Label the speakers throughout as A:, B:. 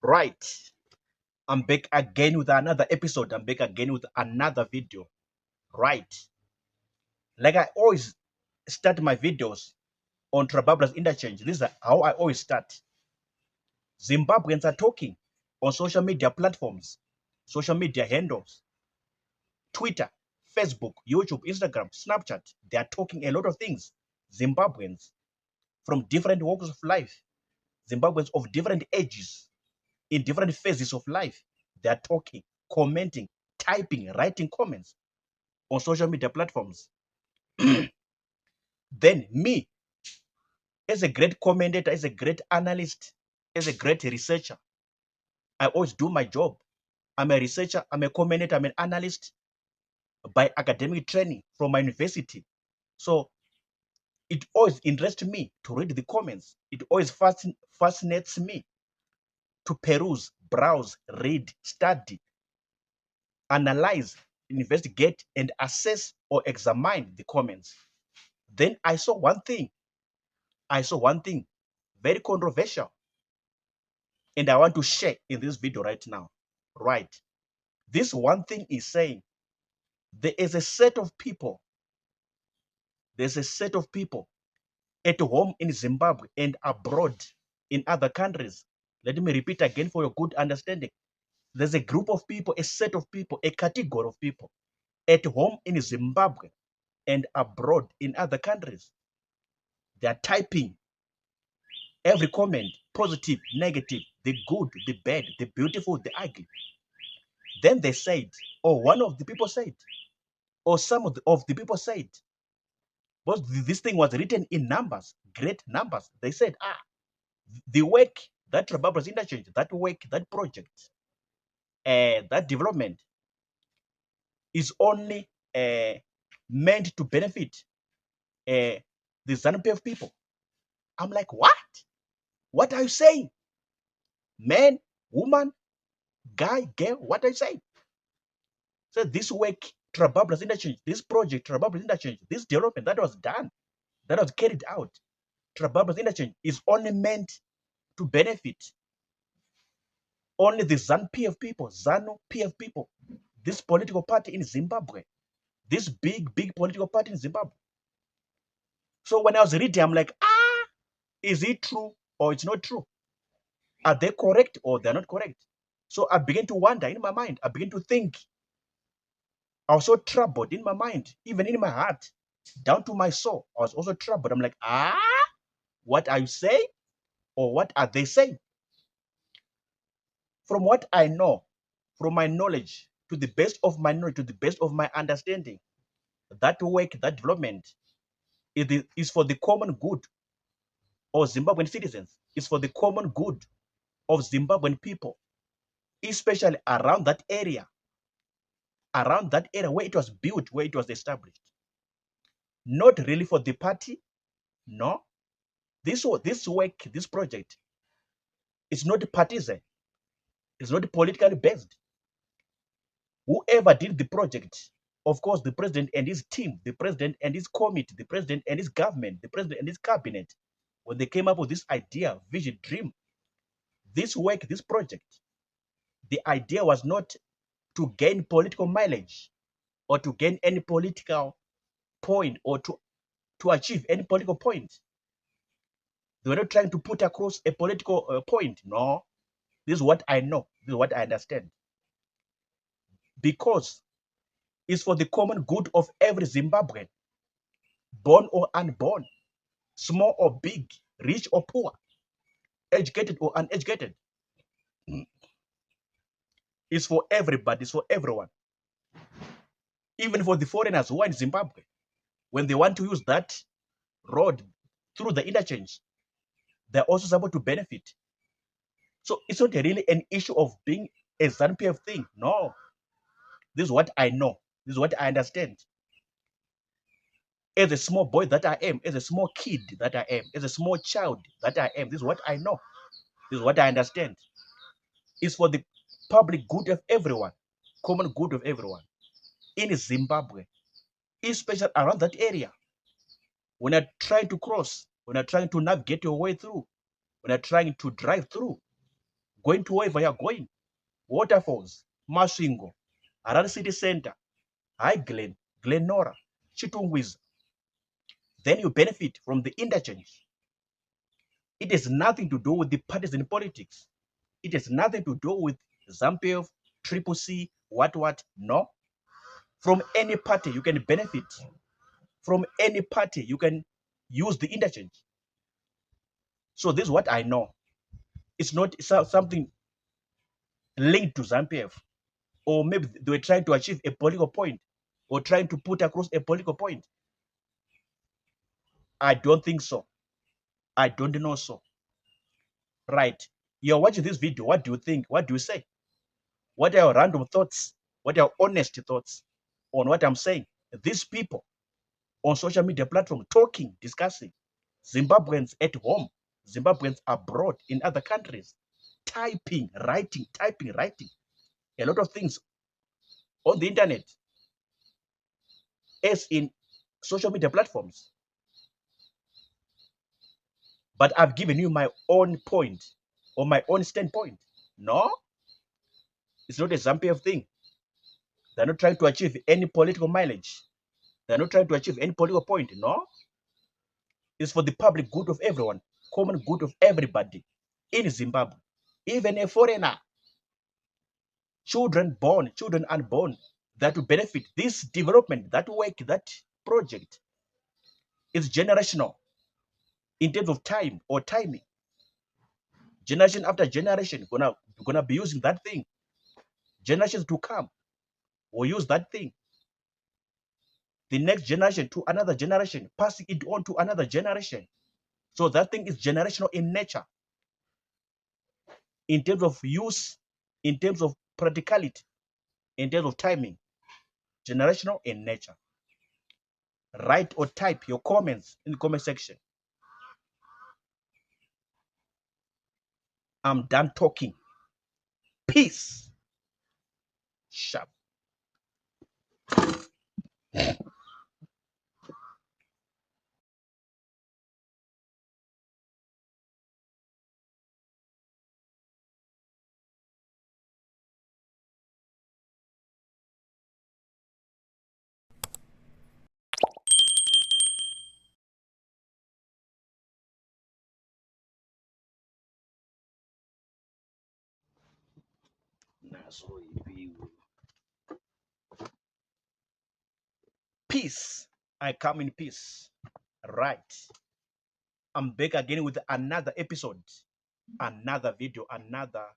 A: Right. I'm back again with another episode. I'm back again with another video. Right. Like I always start my videos on Trababra's Interchange. This is how I always start. Zimbabweans are talking on social media platforms, social media handles, Twitter, Facebook, YouTube, Instagram, Snapchat. They are talking a lot of things. Zimbabweans from different walks of life, Zimbabweans of different ages, in different phases of life. They are talking, commenting, typing, writing comments on social media platforms. Then me, as a great commentator, as a great analyst, as a great researcher, I always do my job. I'm a researcher, I'm a commentator, I'm an analyst by academic training from my university. So it always interests me to read the comments. It always fascinates me to peruse, browse, read, study, analyze, investigate, and assess or examine the comments. Then I saw one thing. Very controversial, and I want to share in this video right now. Right. This one thing is saying there is a set of people, there's a set of people at home in Zimbabwe and abroad in other countries. Let me repeat again for your good understanding. There's a group of people, a set of people, a category of people at home in Zimbabwe and abroad in other countries. They are typing every comment, positive, negative, the good, the bad, the beautiful, the ugly. Then they said, or one of the people said, or some of the people said, but this thing was written in numbers, great numbers. They said, the work that Trababra's Interchange, that work, that project, that development is only meant to benefit the ZANU-PF people. I'm like, what? What are you saying? Man, woman, guy, girl, what are you saying? So this work, Trababra's Interchange, this project, Trababra's Interchange, this development that was done, that was carried out, Trababra's Interchange is only meant to benefit only the ZANU-PF people, ZANU-PF people, this political party in Zimbabwe, this big political party in Zimbabwe. So when I was reading, I'm like, is it true or it's not true? Are they correct or they're not correct? So I began to wonder in my mind. I began to think. I was so troubled in my mind, even in my heart, down to my soul. I was also troubled. I'm like, what are you saying? Or what are they saying? From what I know, from my knowledge, to the best of my knowledge, to the best of my understanding, that work, that development is for the common good of Zimbabwean citizens. It's for the common good of Zimbabwean people, especially around that area where it was built, where it was established. Not really for the party, no. This work, this project is not partisan. It's not politically based. Whoever did the project, of course, the president and his team, the president and his committee, the president and his government, the president and his cabinet, when they came up with this idea, vision, dream, this work, this project, the idea was not to gain political mileage or to gain any political point or to achieve any political point. They were not trying to put across a political point. No, this is what I know. This is what I understand. Because it's for the common good of every Zimbabwean, born or unborn, small or big, rich or poor, educated or uneducated. It's for everybody, it's for everyone. Even for the foreigners who are in Zimbabwe, when they want to use that road through the interchange, they're also supposed to benefit. So it's not really an issue of being a ZANU-PF thing. No. This is what I know. This is what I understand. As a small boy that I am, as a small kid that I am, as a small child that I am, this is what I know. This is what I understand. It's for the public good of everyone, common good of everyone in Zimbabwe, especially around that area. When you're trying to cross, when you're trying to navigate your way through, when you're trying to drive through, going to wherever you're going, Waterfalls, Masvingo, Harare City Center, High Glen, Glenora, Chitungwiza. Then you benefit from the interchange. It has nothing to do with the parties in politics. It has nothing to do with ZANU-PF, Triple C, what. No. From any party, you can benefit. From any party, you can use the interchange. So this is what I know. It's not something linked to ZANU-PF, or maybe they were trying to achieve a political point or trying to put across a political point. I don't think so. I don't know so. Right. You're watching this video. What do you think? What do you say? What are your random thoughts? What are your honest thoughts on what I'm saying? These people on social media platform talking, discussing, Zimbabweans at home, Zimbabweans abroad in other countries, typing, writing, a lot of things on the internet, as in social media platforms. But I've given you my own point or my own standpoint. No, it's not a ZANU-PF thing. They're not trying to achieve any political mileage. They're not trying to achieve any political point. No, it's for the public good of everyone, common good of everybody in Zimbabwe, even a foreigner, children born, children unborn, that will benefit. This development, that work, that project is generational in terms of time or timing. Generation after generation gonna be using that thing. Generations to come will use that thing. The next generation to another generation, passing it on to another generation. So that thing is generational in nature, in terms of use, in terms of practicality, in terms of timing, generational in nature. Write or type your comments in the comment section. I'm done talking. Peace. Sharp. Peace. I come in peace. Right. I'm back again with another episode, another video, another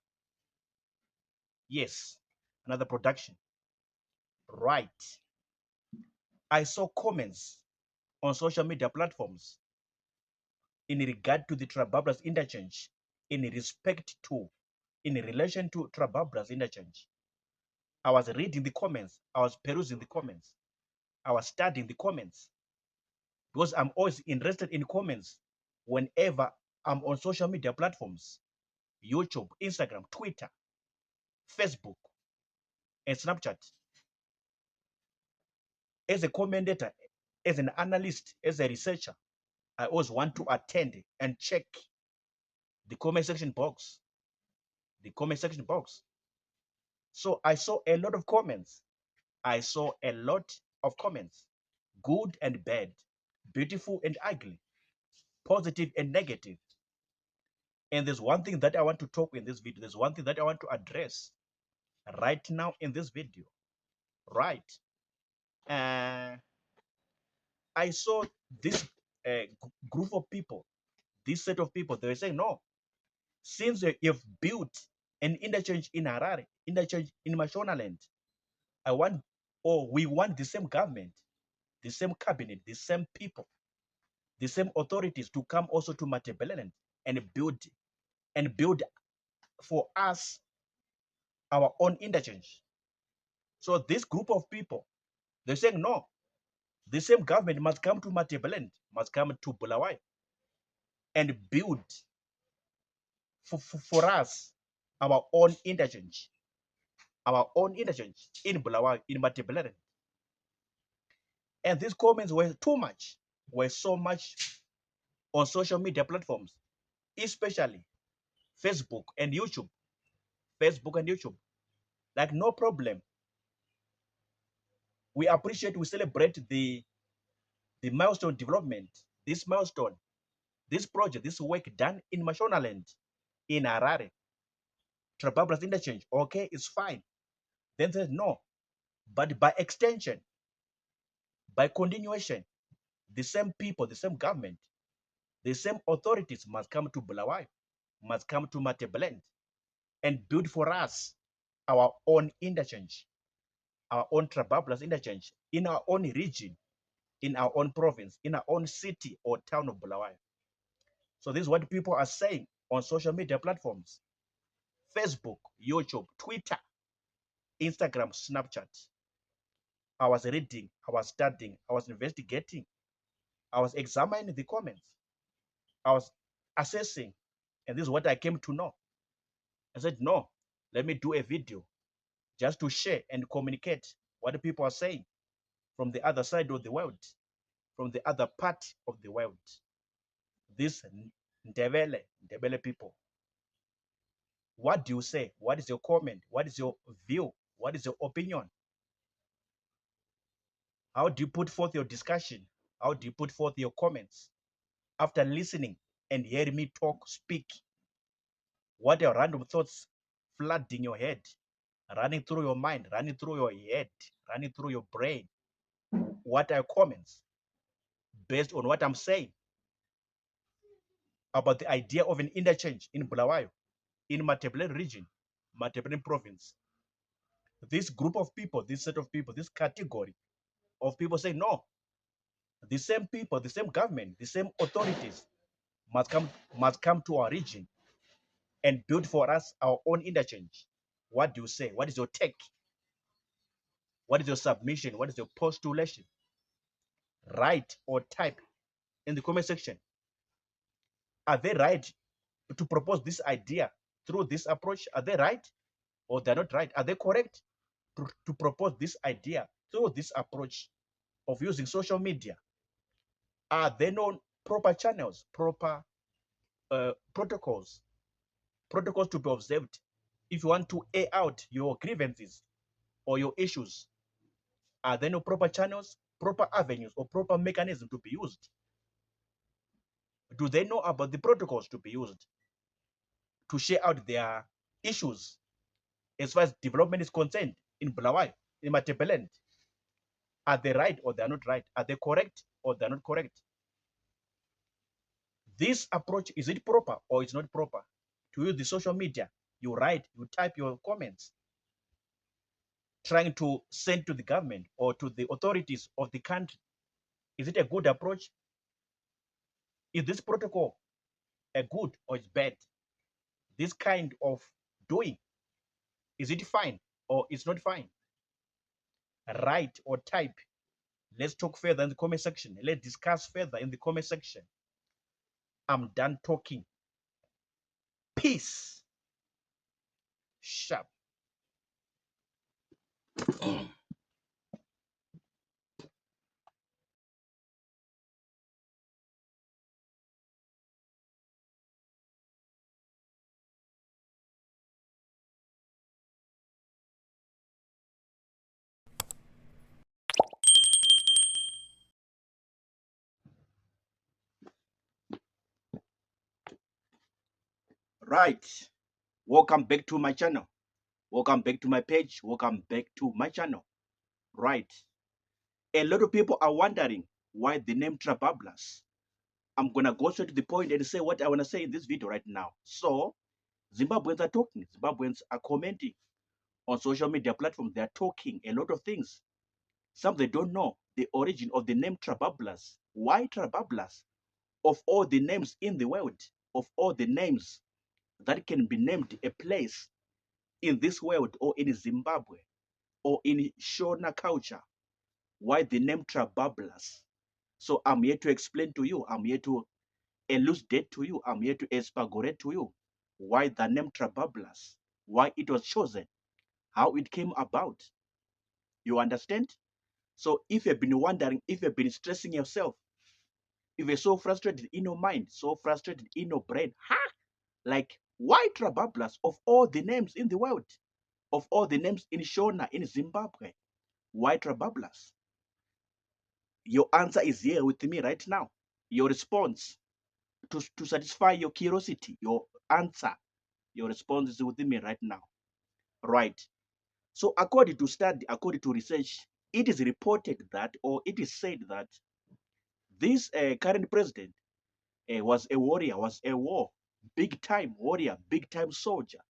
A: production. Right. I saw comments on social media platforms in regard to the Trababras interchange, in relation to Trababras interchange. I was reading the comments, I was perusing the comments, I was studying the comments, because I'm always interested in comments whenever I'm on social media platforms, YouTube, Instagram, Twitter, Facebook, and Snapchat. As a commentator, as an analyst, as a researcher, I always want to attend and check the comment section box. So I saw a lot of comments. Good and bad, beautiful and ugly, positive and negative. And there's one thing that I want to talk in this video. There's one thing that I want to address right now in this video. Right. I saw this group of people, this set of people, they were saying, no, since you've built an interchange in Harare, interchange in Mashonaland, we want the same government, the same cabinet, the same people, the same authorities to come also to Matabeleland and build for us our own interchange. So this group of people, they're saying, no, the same government must come to Matabeleland, must come to Bulawayo and build for us our own interchange in Bulawayo, in Matabeleland. And these comments were so much on social media platforms, especially Facebook and YouTube. Facebook and YouTube. Like, no problem. We appreciate, we celebrate the milestone development, this milestone, this project, this work done in Mashonaland, in Harare, Trababras interchange. Okay, it's fine. Then says no, but by extension, by continuation, the same people, the same government, the same authorities must come to Bulawayo, must come to Matebelend and build for us our own interchange, our own Trabablas interchange in our own region, in our own province, in our own city or town of Bulawayo. So this is what people are saying on social media platforms: Facebook, YouTube, Twitter, Instagram, Snapchat. I was reading, I was studying, I was investigating, I was examining the comments, I was assessing, and this is what I came to know. I said, no, let me do a video just to share and communicate what the people are saying from the other side of the world, from the other part of the world. This Ndebele people, what do you say? What is your comment? What is your view? What is your opinion? How do you put forth your discussion? How do you put forth your comments after listening and hearing me talk, speak? What are random thoughts flooding your head, running through your mind, running through your head, running through your brain? What are comments based on what I'm saying about the idea of an interchange in Bulawayo, in Matebele region, Matebele province? This group of people, this set of people, this category of people say no. The same people, the same government, the same authorities must come to our region and build for us our own interchange. What do you say? What is your take? What is your submission? What is your postulation? Write or type in the comment section. Are they right to propose this idea through this approach? Are they right or they're not right? Are they correct to propose this idea through this approach of using social media? Are there no proper channels, proper protocols to be observed if you want to air out your grievances or your issues? Are there no proper channels, proper avenues, or proper mechanism to be used? Do they know about the protocols to be used to share out their issues as far as development is concerned in Bulawayo, in Matebelend? Are they right or they are not right? Are they correct or they are not correct? This approach, is it proper or is not proper? To use the social media, you write, you type your comments, trying to send to the government or to the authorities of the country. Is it a good approach? Is this protocol a good or is bad? This kind of doing, is it fine or it's not fine? Write or type. Let's talk further in the comment section. Let's discuss further in the comment section. I'm done talking. Peace. Sharp. Right. Welcome back to my channel. Welcome back to my page. Welcome back to my channel. Right. A lot of people are wondering why the name Trabablas. I'm gonna go straight to the point and say what I wanna say in this video right now. So Zimbabweans are talking. Zimbabweans are commenting on social media platforms. They are talking a lot of things. Some they don't know the origin of the name Trabablas. Why Trabablas? Of all the names in the world, of all the names that can be named a place in this world or in Zimbabwe or in Shona culture, why the name Trabablas? So I'm here to explain to you. I'm here to elucidate to you. I'm here to expurgate to you why the name Trabablas, why it was chosen, how it came about. You understand? So if you've been wondering, if you've been stressing yourself, if you're so frustrated in your mind, so frustrated in your brain, like Why Trabablas of all the names in the world, of all the names in Shona, in Zimbabwe? Why Trabablas? Your answer is here with me right now. Your response to satisfy your curiosity, your answer, your response is with me right now. Right. So according to study, according to research, it is reported that, or it is said that this current president was a warrior, was a big time warrior, big time soldier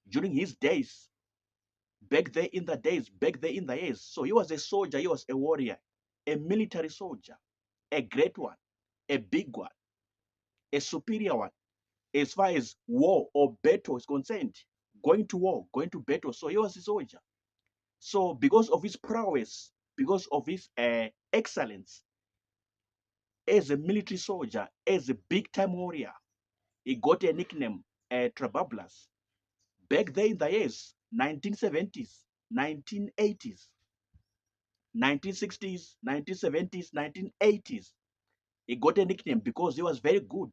A: during his days, back there in the days, back there in the years. So he was a soldier, he was a warrior, a military soldier, a great one, a big one, a superior one, as far as war or battle is concerned, going to war, going to battle. So he was a soldier. So because of his prowess, because of his excellence as a military soldier, as a big time warrior, he got a nickname, Trabablas. Back there in the years, 1970s, 1980s, 1960s, 1970s, 1980s, he got a nickname because he was very good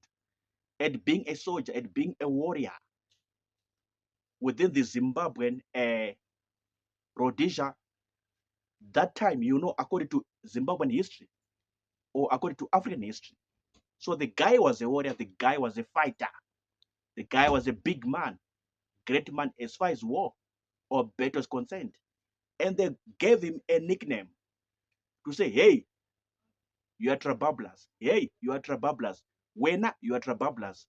A: at being a soldier, at being a warrior within the Zimbabwean Rhodesia. That time, according to Zimbabwean history or according to African history. So the guy was a warrior, the guy was a fighter, the guy was a big man, great man as far as war or battle is concerned. And they gave him a nickname to say, hey, you are Trabablas. Hey, you are Trabablas. Wena, you are Trabablas.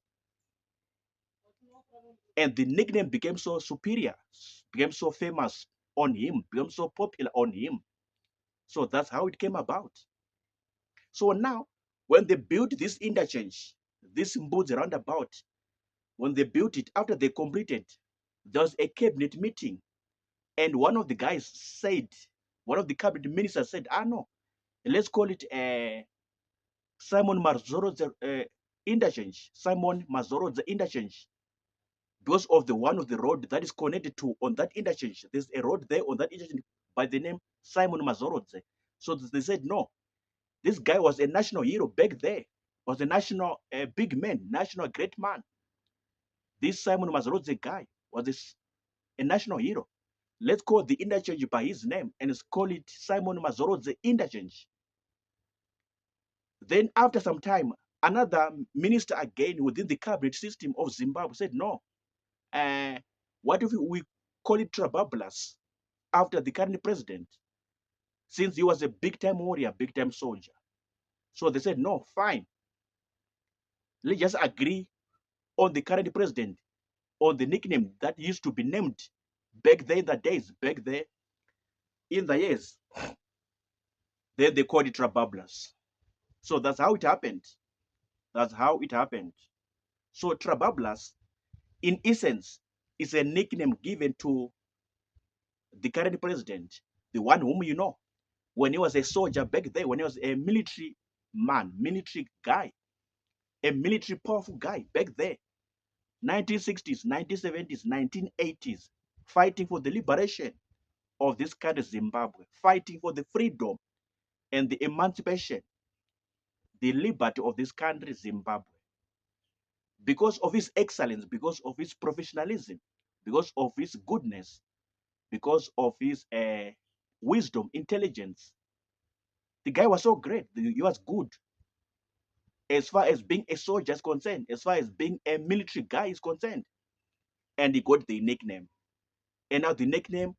A: And the nickname became so superior, became so famous on him, became so popular on him. So that's how it came about. So now, when they built this interchange, this Mbudzi roundabout, when they built it, after they completed, there was a cabinet meeting. And one of the guys said, one of the cabinet ministers said, no, let's call it Simon Mazorodze interchange. Simon Mazorodze interchange. Because of the one of the road that is connected to on that interchange. There's a road there on that interchange by the name Simon Mazorodze. So they said, no, this guy was a national hero back there, was a national big man, national great man. This Simon Mazorodze guy was a national hero. Let's call the interchange by his name and let's call it Simon Mazorodze interchange. Then after some time, another minister again within the cabinet system of Zimbabwe said, no, what if we call it Trabablas after the current president, since he was a big time warrior, big time soldier. So they said, no, fine. Let's just agree on the current president, on the nickname that used to be named back there in the days, back there in the years. Then they called it Trabablas. So that's how it happened. That's how it happened. So Trabablas, in essence, is a nickname given to the current president, the one whom you know, when he was a soldier back there, when he was a military man, military guy, a military powerful guy back there, 1960s, 1970s, 1980s, fighting for the liberation of this country, Zimbabwe, fighting for the freedom and the emancipation, the liberty of this country, Zimbabwe. Because of his excellence, because of his professionalism, because of his goodness, because of his wisdom, intelligence. The guy was so great. He was good as far as being a soldier is concerned, as far as being a military guy is concerned. And he got the nickname. And now the nickname,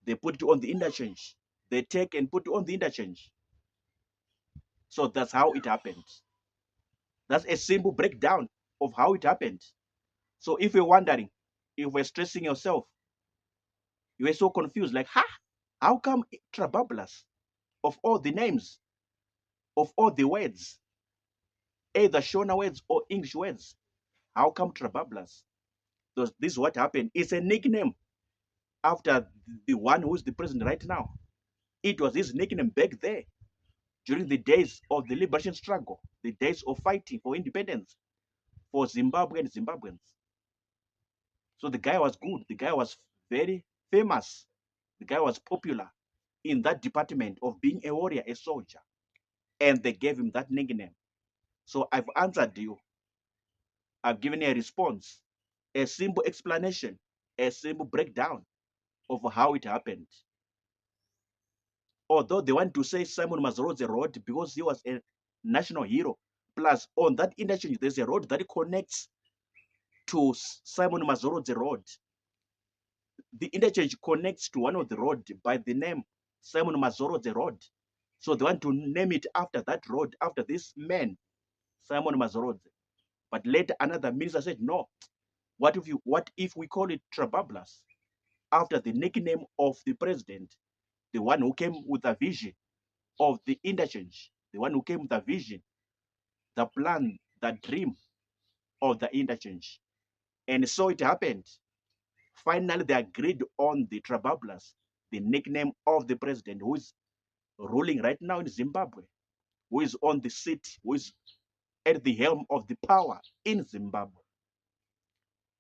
A: they put it on the interchange. They take and put it on the interchange. So that's how it happened. That's a simple breakdown of how it happened. So if you're wondering, if you're stressing yourself, you were so confused, like, how come Trabablas, of all the names, of all the words, either Shona words or English words, how come Trabablas? So this is what happened. It's a nickname after the one who is the president right now. It was his nickname back there during the days of the liberation struggle, the days of fighting for independence for Zimbabwe and Zimbabweans. So the guy was good. The guy was very famous. The guy was popular in that department of being a warrior, a soldier. And they gave him that nickname. So I've answered you. I've given you a response. a simple explanation, a simple breakdown of how it happened. Although they want to say Simon Mazorode Road because he was a national hero. Plus, on that interchange, there's a road that connects to Simon Mazorode Road. The interchange connects to one of the road by the name Simon Mazorode Road. So they want to name it after that road, after this man, Simon Mazorode. But later another minister said, no, what if we call it Trabablas, after the nickname of the president, the one who came with a vision of the interchange, the one who came with a vision, the plan, the dream of the interchange. And so it happened. Finally, they agreed on the Trabablas, the nickname of the president who is ruling right now in Zimbabwe, who is on the seat, who is at the helm of the power in Zimbabwe.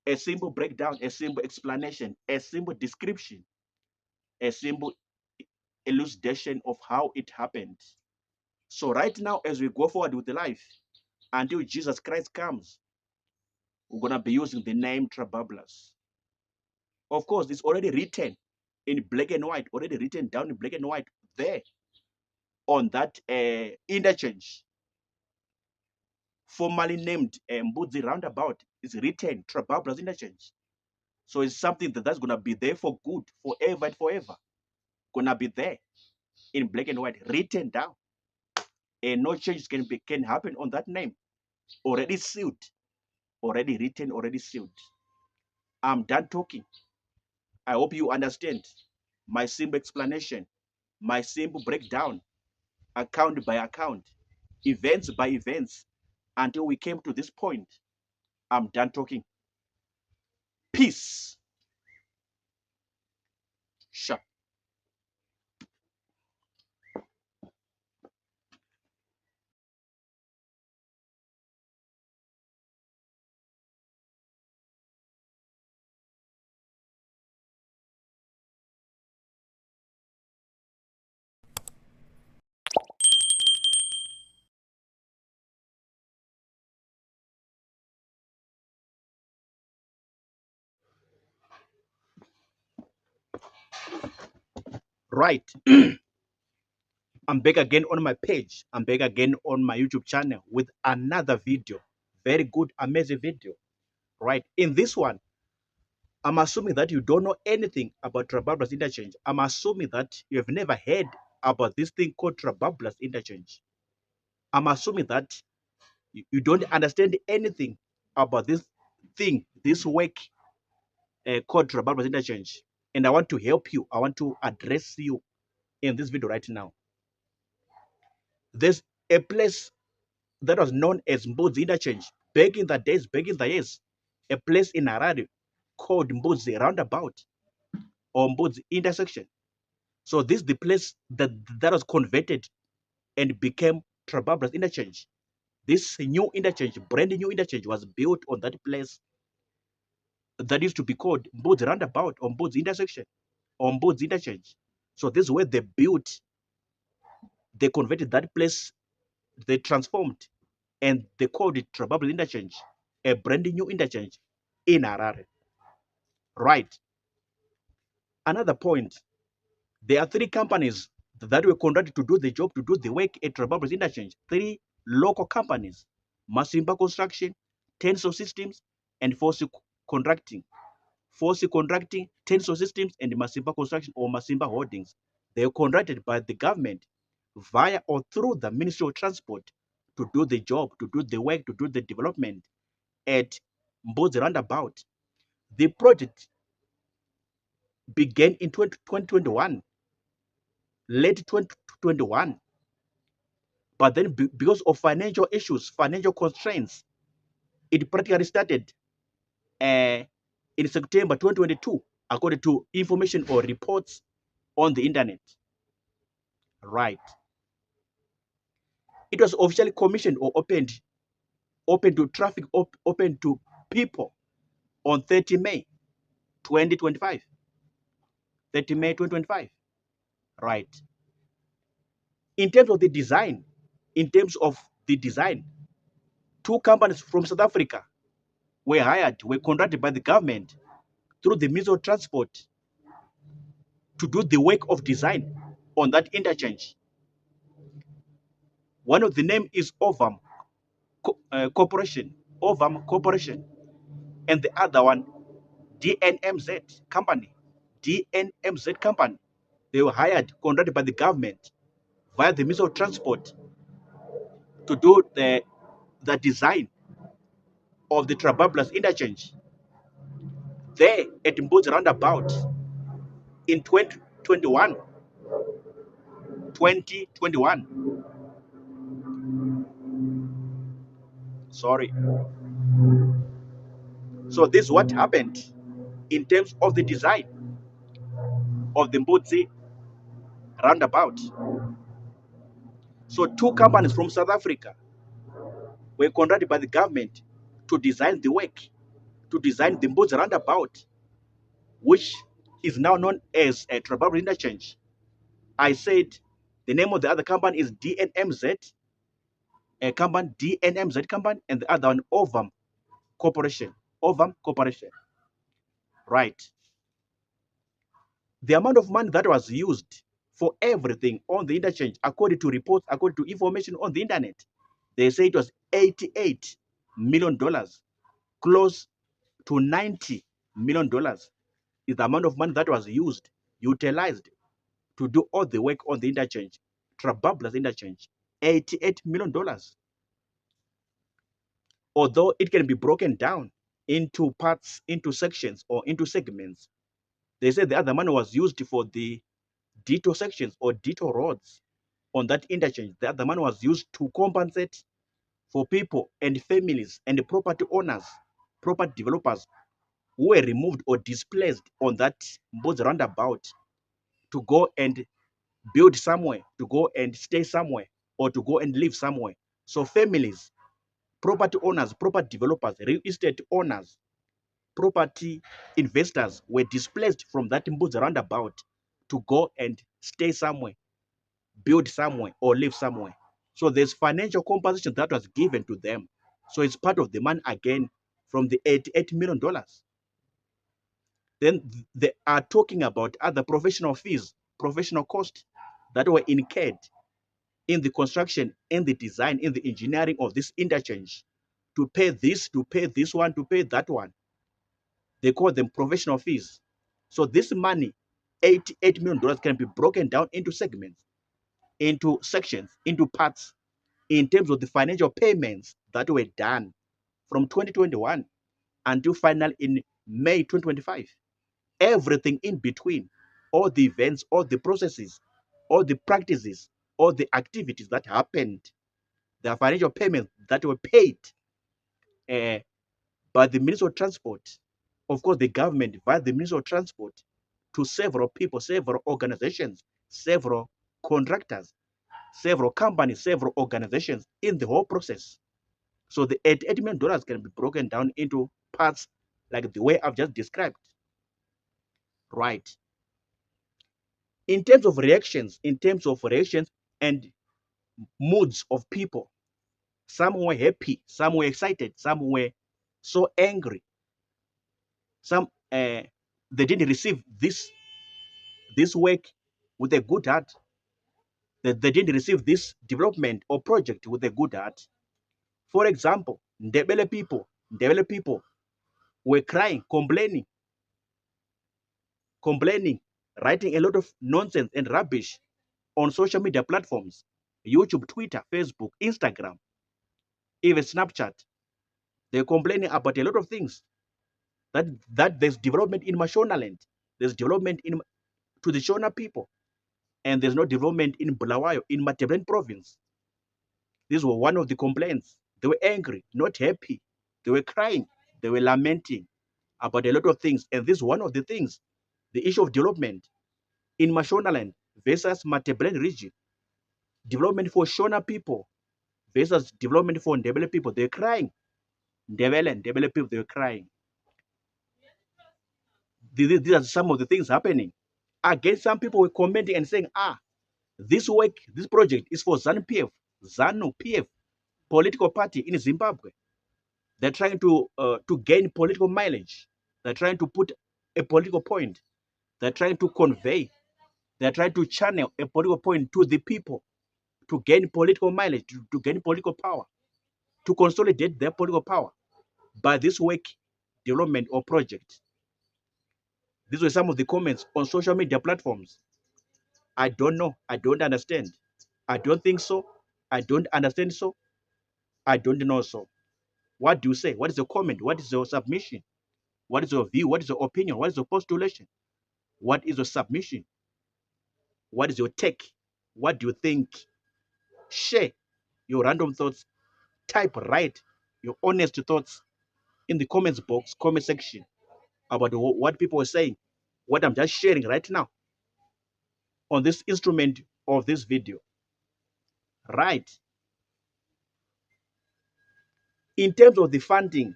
A: A simple breakdown, a simple explanation, a simple description, a simple elucidation of how it happened. So right now, as we go forward with the life, until Jesus Christ comes, we're going to be using the name Trabablas. Of course, it's already written in black and white, already written down in black and white there on that interchange, formerly named Mbudzi Roundabout, is written Trabablas interchange. So it's something that's going to be there for good, forever and forever. Going to be there in black and white, written down. And no changes can happen on that name. Already sealed, already written, already sealed. I'm done talking. I hope you understand my simple explanation, my simple breakdown, account by account, events by events, until we came to this point. I'm done talking. Peace. Shut. Right. I'm back again on my page. I'm back again on my YouTube channel with another video. Very good, amazing video. Right. In this one, I'm assuming that you don't know anything about Trabablas interchange. I'm assuming that you have never heard about this thing called Trabablas interchange. I'm assuming that you don't understand anything about this thing, this work called Trabablas interchange. And I want to help you. I want to address you in this video right now. There's a place that was known as Mbudzi interchange back in the days, back in the years. A place in Harare called Mbudzi roundabout or Mbudzi intersection. So this is the place that was converted and became Trabablas interchange. This new interchange, brand new interchange, was built on that place that used to be called Mbudzi roundabout or Mbudzi intersection or Mbudzi interchange. So this is where they built, they converted that place, they transformed, and they called it Trabablas interchange, a brand new interchange in Harare. Right. Another point, there are three companies that were contracted to do the job, to do the work at Trabablas interchange. Three local companies: Masimba Construction, Tensor Systems, and Fosi Contracting. Fosi Contracting, Tensor Systems, and Masimba Construction or Masimba Holdings. They are contracted by the government via or through the Ministry of Transport to do the job, to do the work, to do the development at Mbudzi Roundabout. The project began in 2021, late 2021. But then because of financial issues, financial constraints, it practically started in September 2022, according to information or reports on the internet. Right. It was officially commissioned or open to traffic, open to people on 30 May 2025. 30 May 2025. Right. In terms of the design, two companies from South Africa were contracted by the government through the means of transport to do the work of design on that interchange. One of the name is Corporation, Ovam Corporation, and the other one DNMZ Company, DNMZ Company. They were hired, contracted by the government via the means of transport to do the design of the Trabablas interchange. There at Mbudzi roundabout in 2021, sorry. So this is what happened in terms of the design of the Mbudzi roundabout. So two companies from South Africa were contracted by the government to design the work, to design the Mbudzi roundabout, which is now known as a Trabablas interchange. I said the name of the other company is DNMZ, a company, DNMZ company, and the other one, Ovam Corporation. Ovam Corporation. Right. The amount of money that was used for everything on the interchange, according to reports, according to information on the internet, they say it was $88 million, close to $90 million is the amount of money that was used, utilized to do all the work on the interchange, Trabablas interchange, $88 million. Although it can be broken down into parts, into sections, or into segments, they say the other money was used for the detour sections or detour roads on that interchange. The other money was used to compensate for people and families and property owners, property developers who were removed or displaced on that Mbudzi roundabout to go and build somewhere, to go and stay somewhere, or to go and live somewhere. So families, property owners, property developers, real estate owners, property investors were displaced from that Mbudzi roundabout to go and stay somewhere, build somewhere, or live somewhere. So there's financial compensation that was given to them. So it's part of the money again from the $88 million. Then they are talking about other professional fees, professional costs that were incurred in the construction, in the design, in the engineering of this interchange, to pay this, to pay this one, to pay that one. They call them professional fees. So this money, $88 million, can be broken down into segments, into sections, into parts, in terms of the financial payments that were done from 2021 until final in May 2025. Everything in between, all the events, all the processes, all the practices, all the activities that happened, the financial payments that were paid by the Ministry of Transport, of course, the government via the Ministry of Transport, to several people, several organizations, several contractors, several companies, several organizations in the whole process. So the $88 million can be broken down into parts like the way I've just described. Right. In terms of reactions, and moods of people, some were happy, some were excited, some were so angry. Some they didn't receive this work with a good heart. They didn't receive this development or project with a good heart. For example, Ndebele people were crying, complaining, writing a lot of nonsense and rubbish on social media platforms, YouTube, Twitter, Facebook, Instagram, even Snapchat. They're complaining about a lot of things. That there's development in Mashonaland, there's development in to the Shona people, and there's no development in Bulawayo, in Matebelen province. These were one of the complaints. They were angry, not happy. They were crying. They were lamenting about a lot of things. And this is one of the things, the issue of development in Mashonaland versus Matebelen region. Development for Shona people versus development for Ndebele people. They're crying. Ndebele people, they're crying. These are some of the things happening. Again, some people were commenting and saying, this work, this project is for ZANU PF, political party in Zimbabwe. They're trying to gain political mileage. They're trying to put a political point. They're trying to convey. They're trying to channel a political point to the people to gain political mileage, to gain political power, to consolidate their political power by this work, development, or project. These were some of the comments on social media platforms. I don't know. I don't understand. I don't think so. I don't understand so. I don't know so. What do you say? What is your comment? What is your submission? What is your view? What is your opinion? What is your postulation? What is your submission? What is your take? What do you think? Share your random thoughts. Type write your honest thoughts in the comments box, comment section about what people are saying, what I'm just sharing right now on this instrument of this video. Right. In terms of the funding,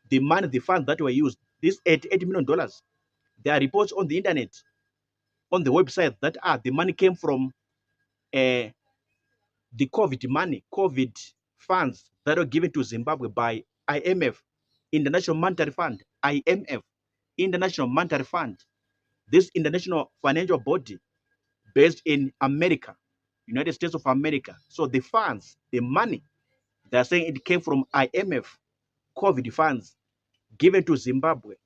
A: the money, the funds that were used, this $88 million, there are reports on the internet, on the website that the money came from uh, the COVID money, COVID funds that were given to Zimbabwe by IMF, International Monetary Fund, IMF, International Monetary Fund, this international financial body based in America, United States of America. So the funds, the money, they're saying it came from IMF, COVID funds given to Zimbabwe,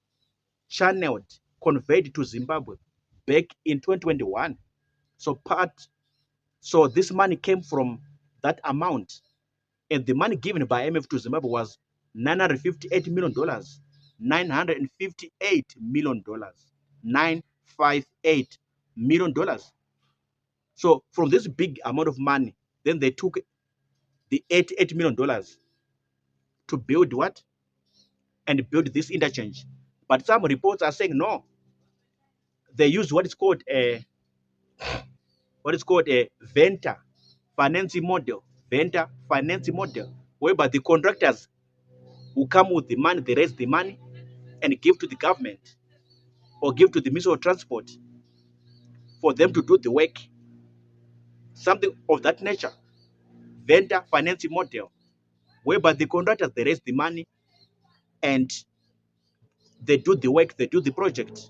A: channeled, conveyed to Zimbabwe back in 2021. So this money came from that amount, and the money given by IMF to Zimbabwe was $958 million. $958 million. $958 million. So from this big amount of money, then they took the $88 million to build what? And build this interchange. But some reports are saying no. They use what is called a venture financing model. Venture financing model, whereby the contractors will come with the money, they raise the money and give to the government or give to the Ministry of Transport for them to do the work. Something of that nature. Vendor financing model, whereby the contractors they raise the money and they do the work, they do the project,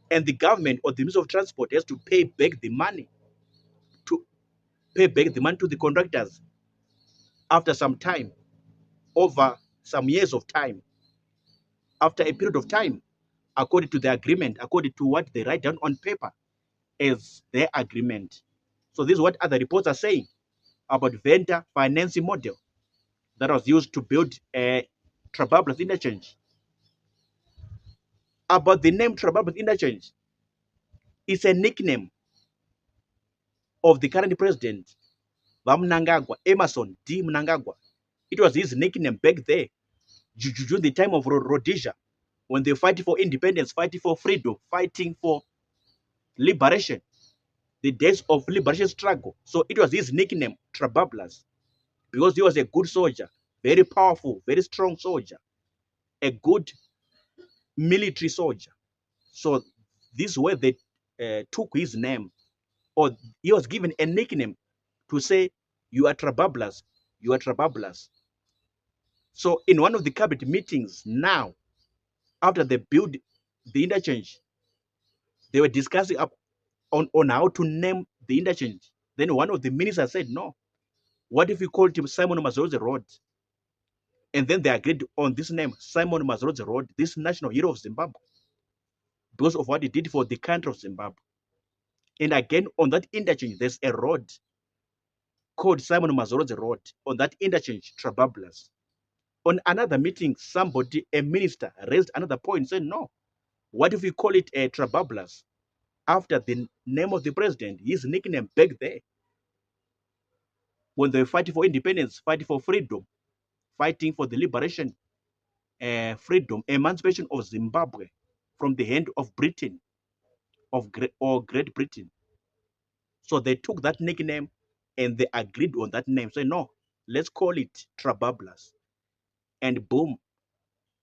A: and the government or the Ministry of Transport has to pay back the money to the contractors after some time, over some years of time, after a period of time, according to the agreement, according to what they write down on paper as their agreement. So this is what other reports are saying about vendor financing model that was used to build a Trabablas interchange. About the name Trabablas interchange, it's a nickname of the current president, Mnangagwa, Emerson D. Mnangagwa. It was his nickname back there during the time of Rhodesia, when they fighting for independence, fighting for freedom, fighting for liberation, the days of liberation struggle. So it was his nickname, Trabablas, because he was a good soldier, very powerful, very strong soldier, a good military soldier. So this way they took his name, or he was given a nickname to say, you are Trabablas, you are Trabablas. So in one of the cabinet meetings now, after they built the interchange, they were discussing on how to name the interchange. Then one of the ministers said, no, what if we called him Simon Mazorodze Road? And then they agreed on this name, Simon Mazorodze Road, this national hero of Zimbabwe, because of what he did for the country of Zimbabwe. And again, on that interchange, there's a road called Simon Mazorodze Road. On that interchange, Trabablas. On another meeting, a minister, raised another point, said, no, what if we call it a Trabablas after the name of the president, his nickname back there, when they were fighting for independence, fighting for freedom, fighting for the liberation, freedom, emancipation of Zimbabwe from the hand of Britain, or Great Britain. So they took that nickname and they agreed on that name. So no, let's call it Trabablas. And boom,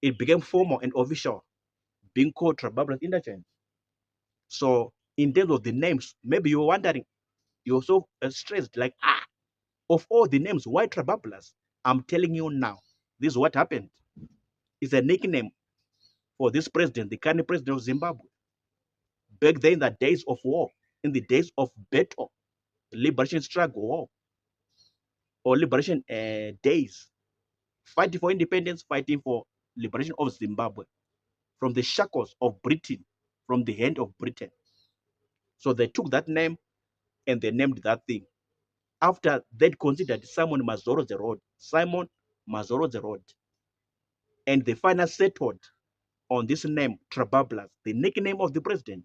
A: it became formal and official, being called Trabablas Interchange. So in terms of the names, maybe you're wondering, you're so stressed, like, of all the names, why Trabablas? I'm telling you now, This is what happened. It's a nickname for this president, the current president of Zimbabwe. Back then, in the days of war, in the days of battle, liberation struggle war, or liberation days, fighting for independence, fighting for liberation of Zimbabwe from the shackles of Britain, from the hand of Britain. So they took that name and they named that thing. After they'd considered Simon Mazoro the road, Simon Mazoro the road, and they finally settled on this name, Trabablas, the nickname of the president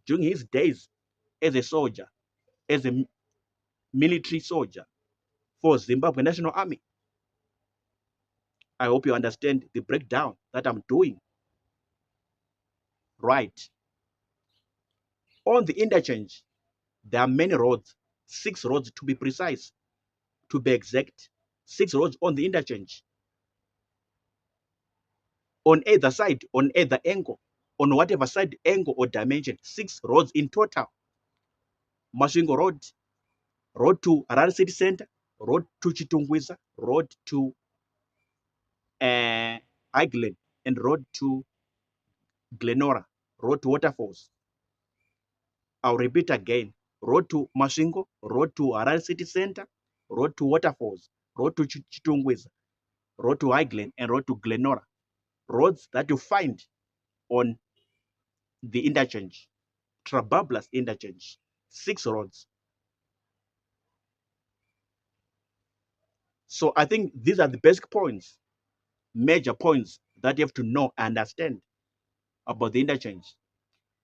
A: during his days as a soldier, as a military soldier for Zimbabwe National Army. I hope you understand the breakdown that I'm doing. Right. On the interchange, there are many roads, 6 roads to be precise, to be exact, 6 roads on the interchange. On either side, on either angle, on whatever side, angle, or dimension, 6 roads in total. Masvingo Road, road to Harare City Center, road to Chitungwiza, road to Highland, and road to Glenora, road to Waterfalls. I'll repeat again. Road to Masvingo, road to Harare City Center, road to Waterfalls, road to Chitungwiza, road to Highland, and road to Glenora. Roads that you find on the interchange, Trabablas interchange, 6 roads. So I think these are the basic points, major points that you have to know and understand about the interchange.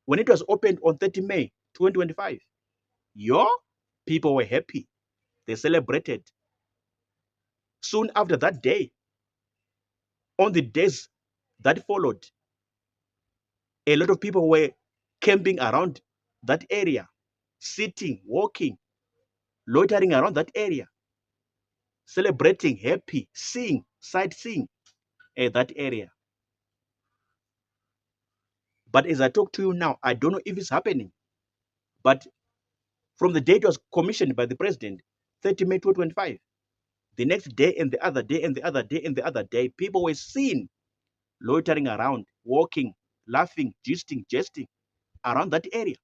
A: When it was opened on 30 May 2025, your people were happy. They celebrated. Soon after that day, on the days that followed, a lot of people were camping around that area, sitting, walking, loitering around that area, celebrating, happy, seeing, sightseeing that area. But as I talk to you now, I don't know if it's happening. But from the date it was commissioned by the president, 30 May 2025, the next day and the other day and the other day and the other day, people were seen loitering around, walking, laughing, gisting, jesting around that area.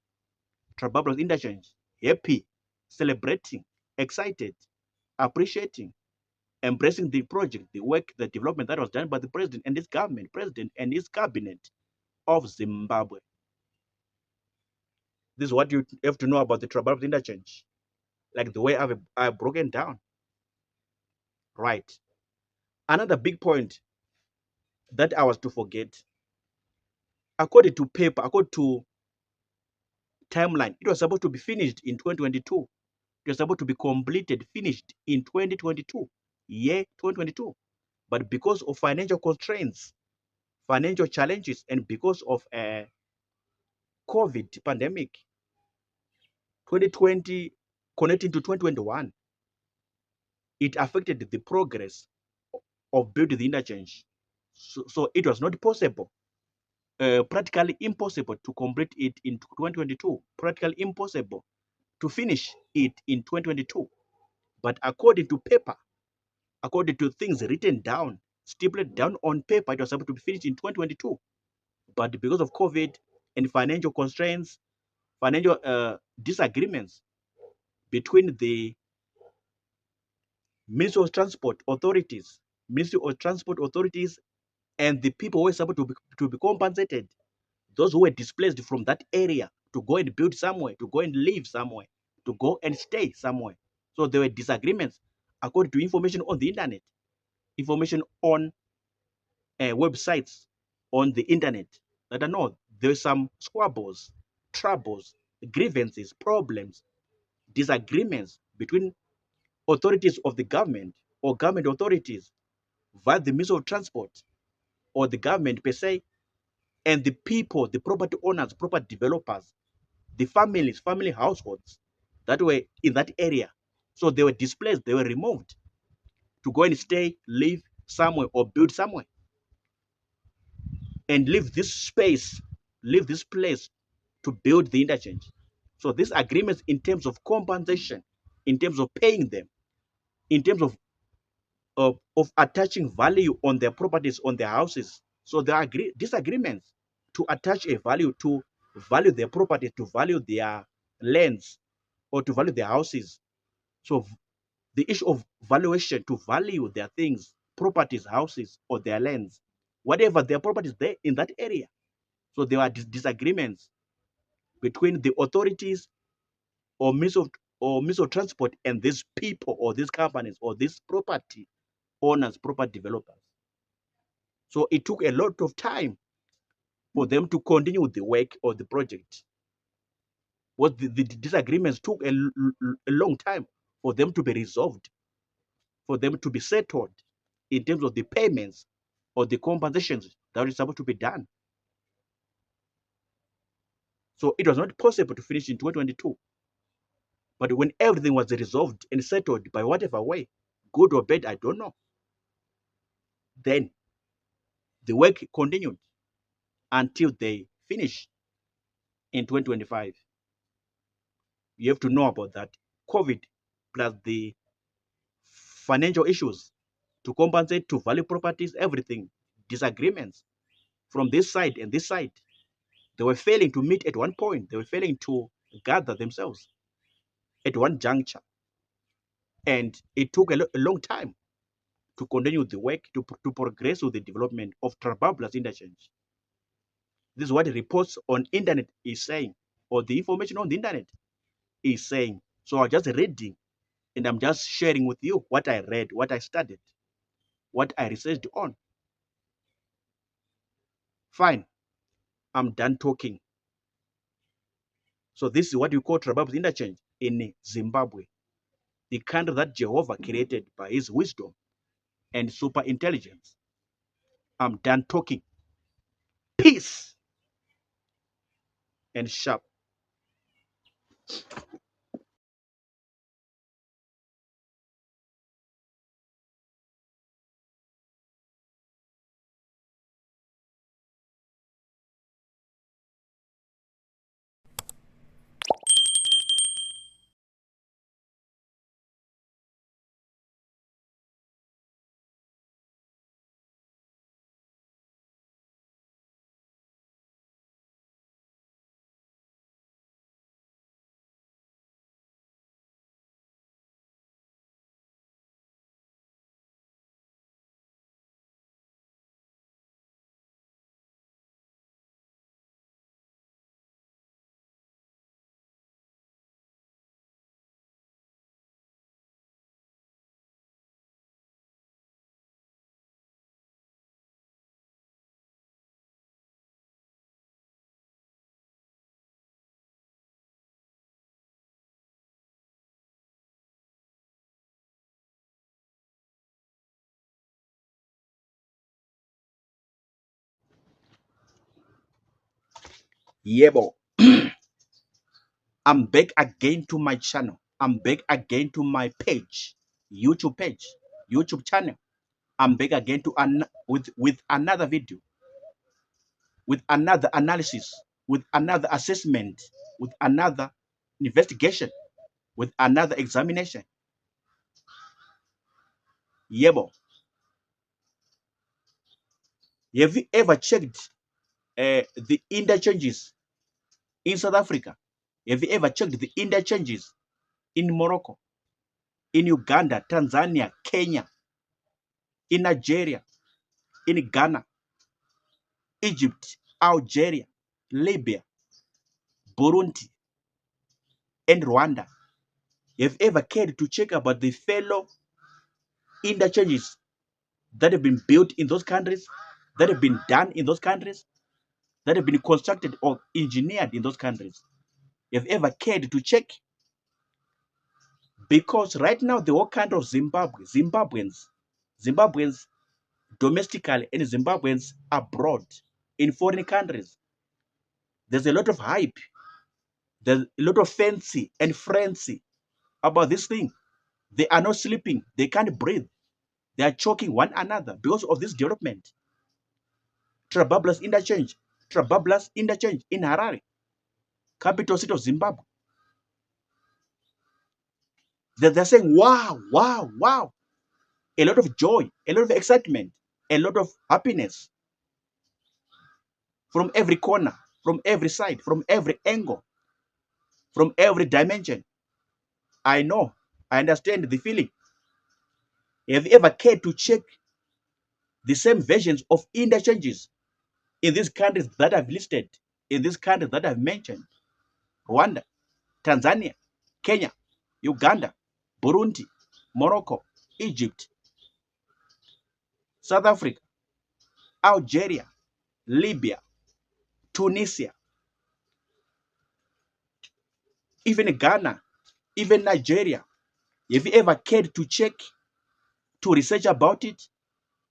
A: Trabablas interchange, happy, celebrating, excited, appreciating, embracing the project, the work, the development that was done by the president and his government, president and his cabinet of Zimbabwe. This is what you have to know about the Trabablas interchange, like the way I've broken down. Right. Another big point that I was to forget, according to paper, according to timeline, it was supposed to be finished in 2022. It was supposed to be completed, finished in 2022, year 2022. But because of financial constraints, financial challenges, and because of a COVID pandemic, 2020 connecting to 2021, it affected the progress of building the interchange. So it was not possible, practically impossible to complete it in 2022, practically impossible to finish it in 2022. But according to paper, according to things written down, stipulated down on paper, it was able to be finished in 2022. But because of COVID and financial constraints, financial disagreements between the Ministry of Transport authorities, Ministry of Transport authorities, and the people who were supposed to be compensated, those who were displaced from that area to go and build somewhere, to go and live somewhere, to go and stay somewhere. So there were disagreements according to information on the internet, information on websites on the internet that I know there's some squabbles, troubles, grievances, problems, disagreements between authorities of the government or government authorities via the Ministry of Transport or the government per se, and the people, the property owners, property developers, the families, family households that were in that area. So they were displaced, they were removed to go and stay, live somewhere or build somewhere and leave this space, leave this place to build the interchange. So these agreements in terms of compensation, in terms of paying them, in terms of of attaching value on their properties, on their houses. So there are disagreements to attach a value, to value their property, to value their lands, or to value their houses. So the issue of valuation, to value their things, properties, houses, or their lands, whatever their properties there in that area. So there are disagreements between the authorities or means of transport and these people or these companies or these property owners, property developers. So it took a lot of time for them to continue the work or the project. What the disagreements took a long time for them to be resolved, for them to be settled in terms of the payments or the compensations that is supposed to be done. So it was not possible to finish in 2022. But when everything was resolved and settled by whatever way, good or bad, I don't know, then the work continued until they finished in 2025. You have to know about that. COVID plus the financial issues to compensate, to value properties, everything, disagreements from this side and this side. They were failing to meet at one point. They were failing to gather themselves at one juncture. And it took a long time to continue the work, to progress with the development of Trabablas interchange. This is what the reports on internet is saying, or the information on the internet is saying. So I'm just reading and I'm just sharing with you what I read, what I studied, what I researched on. Fine, I'm done talking. So this is what you call Trabablas interchange in Zimbabwe, the country that Jehovah created by his wisdom and super intelligence. I'm done talking. Peace and sharp. Yebo. I'm back again to my channel. I'm back again to my page, YouTube page, YouTube channel. I'm back again to with another video, with another analysis, with another assessment, with another investigation, with another examination. Yebo. Have you ever checked the interchanges in South Africa? Have you ever checked the interchanges in Morocco, in Uganda, Tanzania, Kenya, in Nigeria, in Ghana, Egypt, Algeria, Libya, Burundi, and Rwanda? Have you ever cared to check about the fellow interchanges that have been built in those countries, that have been done in those countries, that have been constructed or engineered in those countries? Have you ever cared to check? Because right now, the whole country of Zimbabweans domestically and Zimbabweans abroad in foreign countries, there's a lot of hype, there's a lot of fancy and frenzy about this thing. They are not sleeping, they can't breathe, they are choking one another because of this development. Trabablas interchange, Trabablas interchange in Harare, capital city of Zimbabwe. They're saying, wow, wow, wow. a lot of joy, a lot of excitement, a lot of happiness from every corner, from every side, from every angle, from every dimension. I know, I understand the feeling. Have you ever cared to check the same versions of interchanges in these countries that I've listed, in these countries that I've mentioned? Rwanda, Tanzania, Kenya, Uganda, Burundi, Morocco, Egypt, South Africa, Algeria, Libya, Tunisia, even Ghana, even Nigeria. Have you ever cared to check, to research about it?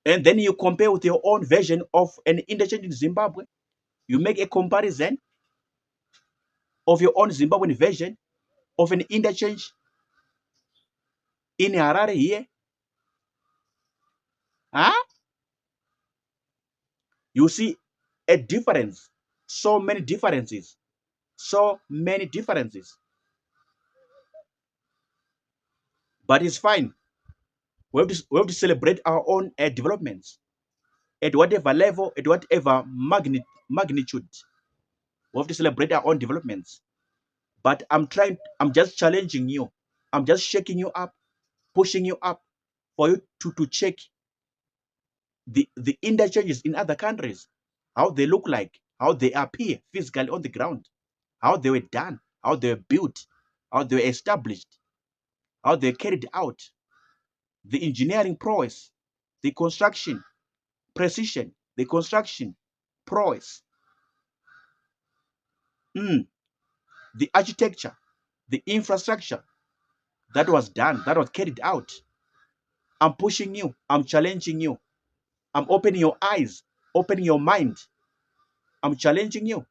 A: And then you compare with your own version of an interchange in Zimbabwe. You make a comparison of your own Zimbabwean version of an interchange in Harare here. Huh? You see a difference. So many differences. So many differences. But it's fine. We have to celebrate our own developments at whatever level, at whatever magnitude. We have to celebrate our own developments. But I'm just challenging you. I'm just shaking you up, pushing you up for you to check the interchanges in other countries, how they look like, how they appear physically on the ground, how they were done, how they were built, how they were established, how they carried out, the engineering prowess, the construction precision, the construction prowess, the architecture, the infrastructure that was done, that was carried out. I'm pushing you, I'm challenging you, I'm opening your eyes, opening your mind. I'm challenging you,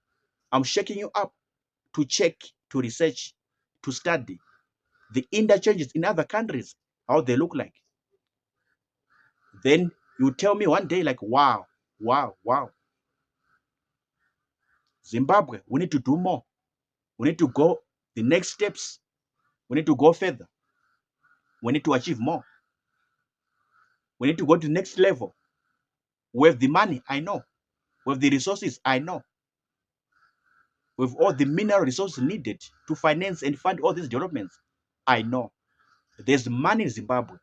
A: I'm shaking you up to check, to research, to study the interchanges in other countries, how they look like. Then you tell me one day, like, wow, wow, wow. Zimbabwe, we need to do more. We need to go the next steps. We need to go further. We need to achieve more. We need to go to the next level. We have the money, I know. We have the resources, I know. We have all the mineral resources needed to finance and fund all these developments, I know. There's money in Zimbabwe.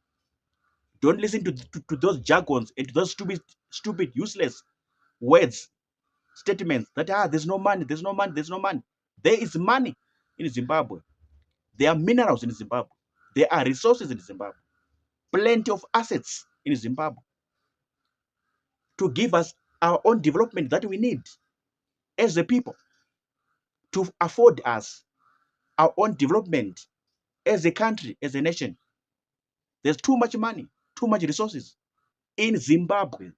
A: Don't listen to those jargons and to those stupid, useless words, statements that there's no money, there's no money, there's no money. There is money in Zimbabwe. There are minerals in Zimbabwe. There are resources in Zimbabwe. Plenty of assets in Zimbabwe to give us our own development that we need as a people, to afford us our own development as a country, as a nation. There's too much money, too much resources in Zimbabwe.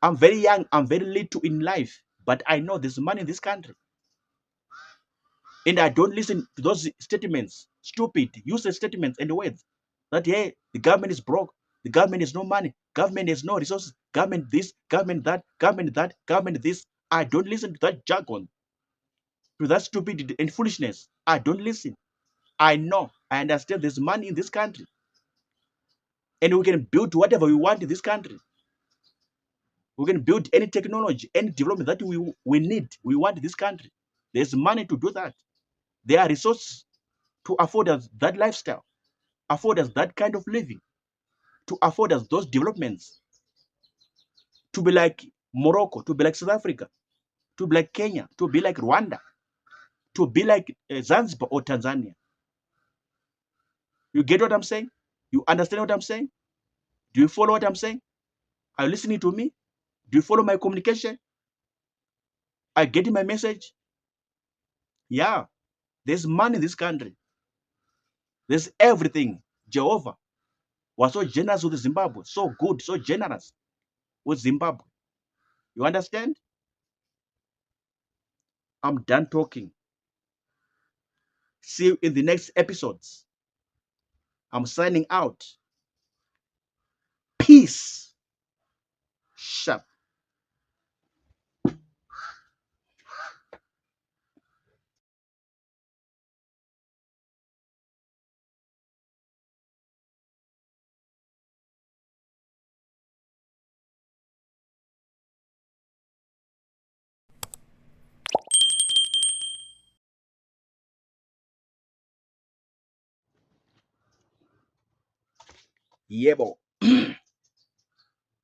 A: I'm very young, I'm very little in life, but I know there's money in this country. And I don't listen to those statements, stupid, useless statements and words that, hey, the government is broke, the government has no money, government has no resources, government this, government that, government that, government this. I don't listen to that jargon, to that stupidity and foolishness. I don't listen. I know, I understand there's money in this country. And we can build whatever we want in this country. We can build any technology, any development that we need, we want in this country. There's money to do that. There are resources to afford us that lifestyle, afford us that kind of living, to afford us those developments, to be like Morocco, to be like South Africa, to be like Kenya, to be like Rwanda, to be like Zanzibar or Tanzania. You get what I'm saying? You understand what I'm saying? Do you follow what I'm saying? Are you listening to me? Do you follow my communication? Are you getting my message? Yeah, there's money in this country. There's everything. Jehovah was so generous with Zimbabwe, so good, so generous with Zimbabwe. You understand? I'm done talking. See you in the next episodes. I'm signing out. Peace. Sharp. Yebo.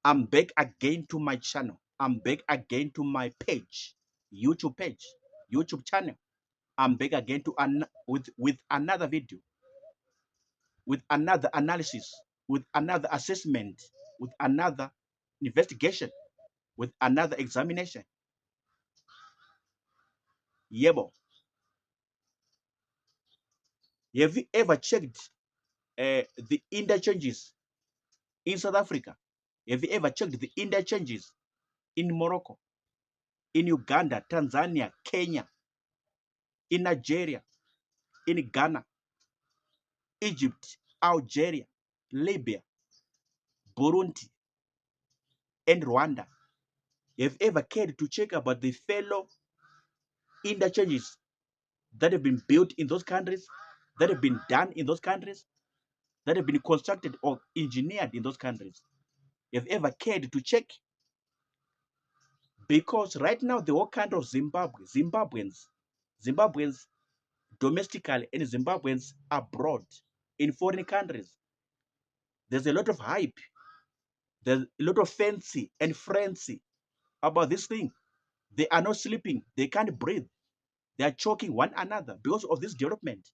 A: I'm back again to my channel. I'm back again to my page, YouTube page, YouTube channel. I'm back again to with another video, with another analysis, with another assessment, with another investigation, with another examination. Yebo. Have you ever checked the interchanges in South Africa? Have you ever checked the interchanges in Morocco, in Uganda, Tanzania, Kenya, in Nigeria, in Ghana, Egypt, Algeria, Libya, Burundi, and Rwanda? Have you ever cared to check about the fellow interchanges that have been built in those countries, that have been done in those countries, that have been constructed or engineered in those countries? Have you ever cared to check? Because right now, the whole country of Zimbabweans domestically and Zimbabweans abroad in foreign countries, there's a lot of hype, there's a lot of fancy and frenzy about this thing. They are not sleeping, they can't breathe, they are choking one another because of this development.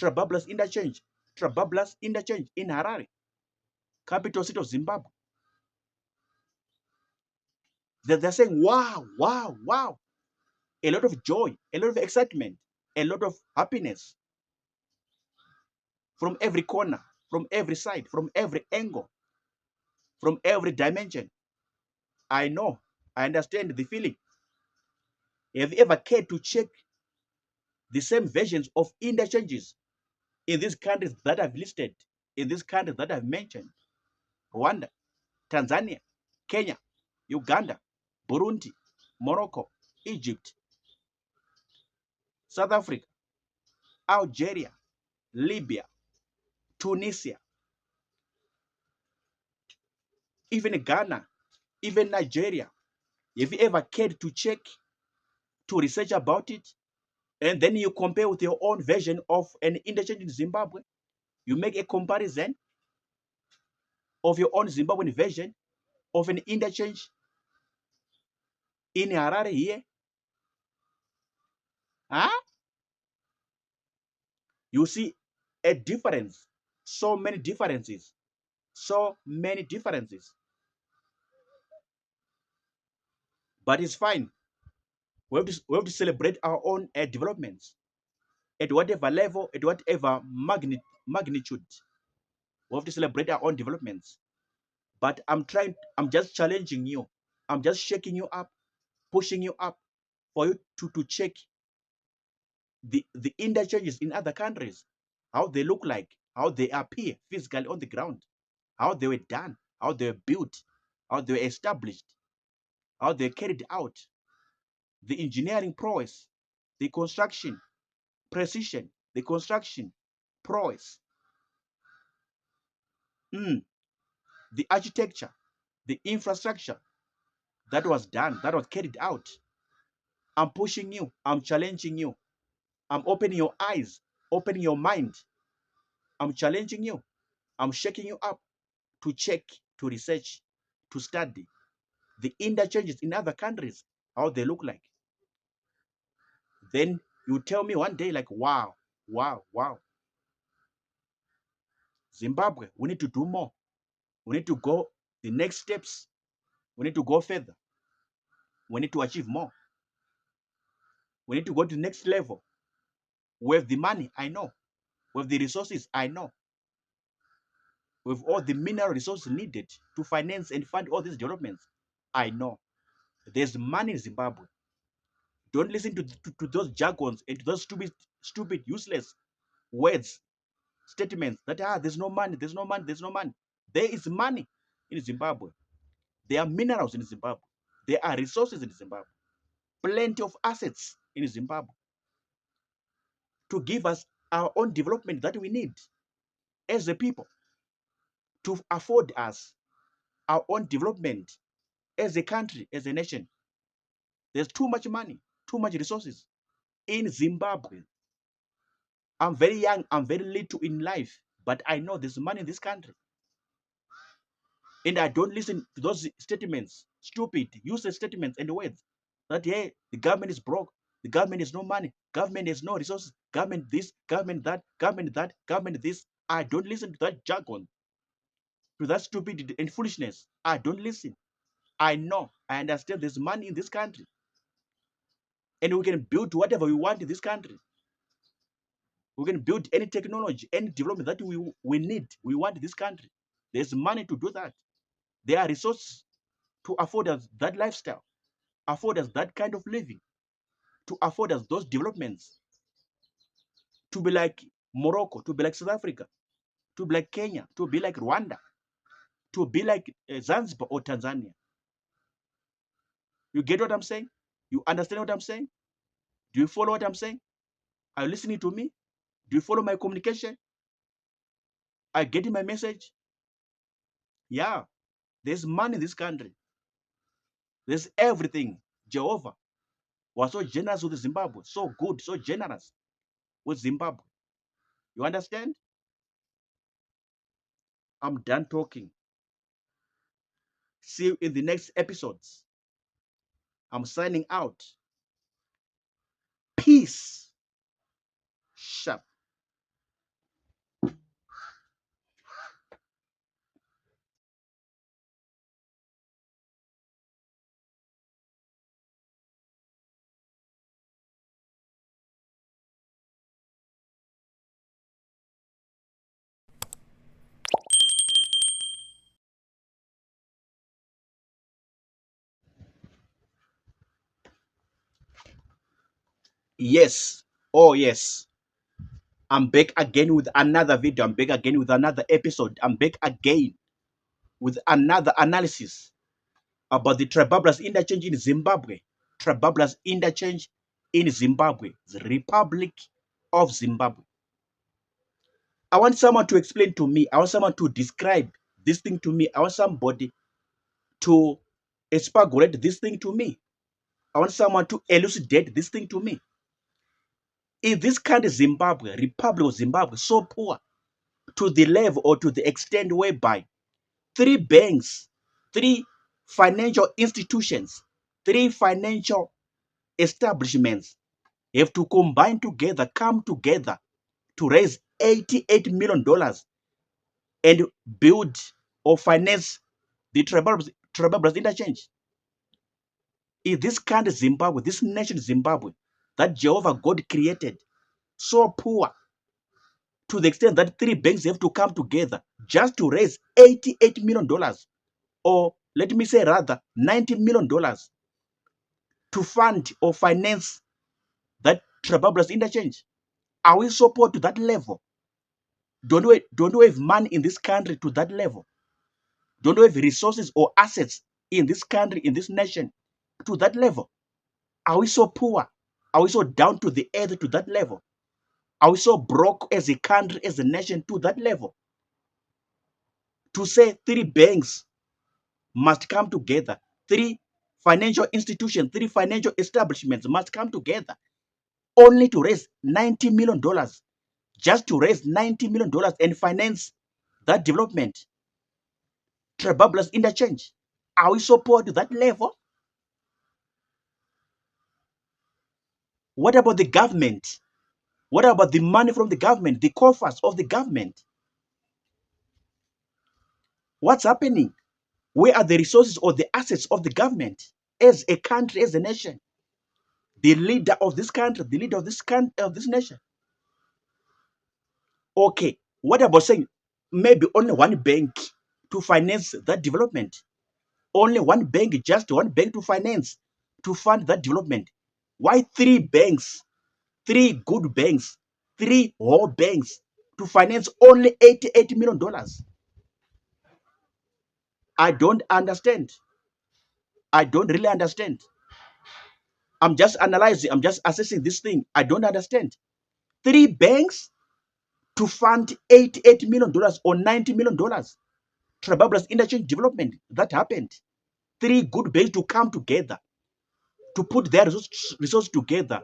A: Trabablas interchange in Harare, capital city of Zimbabwe. They're saying, wow, wow, wow. A lot of joy, a lot of excitement, a lot of happiness from every corner, from every side, from every angle, from every dimension. I know, I understand the feeling. Have you ever cared to check the same versions of interchanges in these countries that I've listed, in these countries that I've mentioned? Rwanda, Tanzania, Kenya, Uganda, Burundi, Morocco, Egypt, South Africa, Algeria, Libya, Tunisia, even Ghana, even Nigeria. Have you ever cared to check, to research about it? And then you compare with your own version of an interchange in Zimbabwe. You make a comparison of your own Zimbabwean version of an interchange in Harare here. Huh? You see a difference. So many differences. So many differences. But it's fine. We have to celebrate our own developments at whatever level, at whatever magnitude. We have to celebrate our own developments. But I'm just challenging you. I'm just shaking you up, pushing you up for you to check the interchanges in other countries, how they look like, how they appear physically on the ground, how they were done, how they were built, how they were established, how they were carried out, the engineering prowess, the construction precision, the construction prowess, the architecture, the infrastructure that was done, that was carried out. I'm pushing you, I'm challenging you, I'm opening your eyes, opening your mind. I'm challenging you, I'm shaking you up to check, to research, to study the interchanges in other countries, how they look like. Then you tell me one day, like, wow, wow, wow. Zimbabwe, we need to do more. We need to go the next steps. We need to go further. We need to achieve more. We need to go to the next level. We have the money, I know. We have the resources, I know. We have all the mineral resources needed to finance and fund all these developments, I know. There's money in Zimbabwe. Don't listen to those jargons and to those stupid, useless words, statements that there's no money, there's no money, there's no money. There is money in Zimbabwe. There are minerals in Zimbabwe. There are resources in Zimbabwe. Plenty of assets in Zimbabwe to give us our own development that we need as a people, to afford us our own development as a country, as a nation. There's too much money, too much resources in Zimbabwe. I'm very young, I'm very little in life, But I know there's money in this country. And I don't listen to those statements, stupid, useless statements and words that, hey, the government is broke, the government has no money, government has no resources, government this, government that, government that, government this. I don't listen to that jargon, to that stupidity and foolishness. I don't listen. I know, I understand there's money in this country. And we can build whatever we want in this country. We can build any technology, any development that we need, we want in this country. There's money to do that. There are resources to afford us that lifestyle, afford us that kind of living, to afford us those developments, to be like Morocco, to be like South Africa, to be like Kenya, to be like Rwanda, to be like Zanzibar or Tanzania. You get what I'm saying? You understand what I'm saying? Do you follow what I'm saying? Are you listening to me? Do you follow my communication? Are you getting my message? Yeah, there's money in this country. There's everything. Jehovah was so generous with Zimbabwe, so good, so generous with Zimbabwe. You understand? I'm done talking. See you in the next episodes. I'm signing out. Peace. Sharp. Yes. Oh, yes. I'm back again with another video. I'm back again with another episode. I'm back again with another analysis about the Tribablas interchange in Zimbabwe. Tribablas interchange in Zimbabwe, the Republic of Zimbabwe. I want someone to explain to me. I want someone to describe this thing to me. I want somebody to expagorate this thing to me. I want someone to elucidate this thing to me. Is this country, Zimbabwe, Republic of Zimbabwe, so poor to the level or to the extent whereby three banks, three financial institutions, three financial establishments have to combine together, come together to raise $88 million and build or finance the Tribablas interchange? Is this country, Zimbabwe, this nation, Zimbabwe, that Jehovah God created, so poor to the extent that three banks have to come together just to raise $88 million, or let me say rather $90 million, to fund or finance that Tribablas interchange? Are we so poor to that level? Don't we have money in this country to that level? Don't we have resources or assets in this country, in this nation, to that level? Are we so poor? Are we so down to the earth to that level? Are we so broke as a country, as a nation, to that level? To say three banks must come together, three financial institutions, three financial establishments must come together only to raise $90 million, just to raise $90 million and finance that development, Tribablas interchange. Are we so poor to that level? What about the government? What about the money from the government, the coffers of the government? What's happening? Where are the resources or the assets of the government as a country, as a nation? The leader of this country, the leader of this nation. Okay, what about saying maybe only one bank to finance that development? Only one bank, just one bank to finance, to fund that development. Why three banks, three good banks, three whole banks to finance only $88 million? I don't understand. I don't really understand. I'm just analyzing, I'm just assessing this thing. I don't understand. Three banks to fund $88 million or $90 million. Tribablas interchange development that happened. Three good banks to come together to put their resources together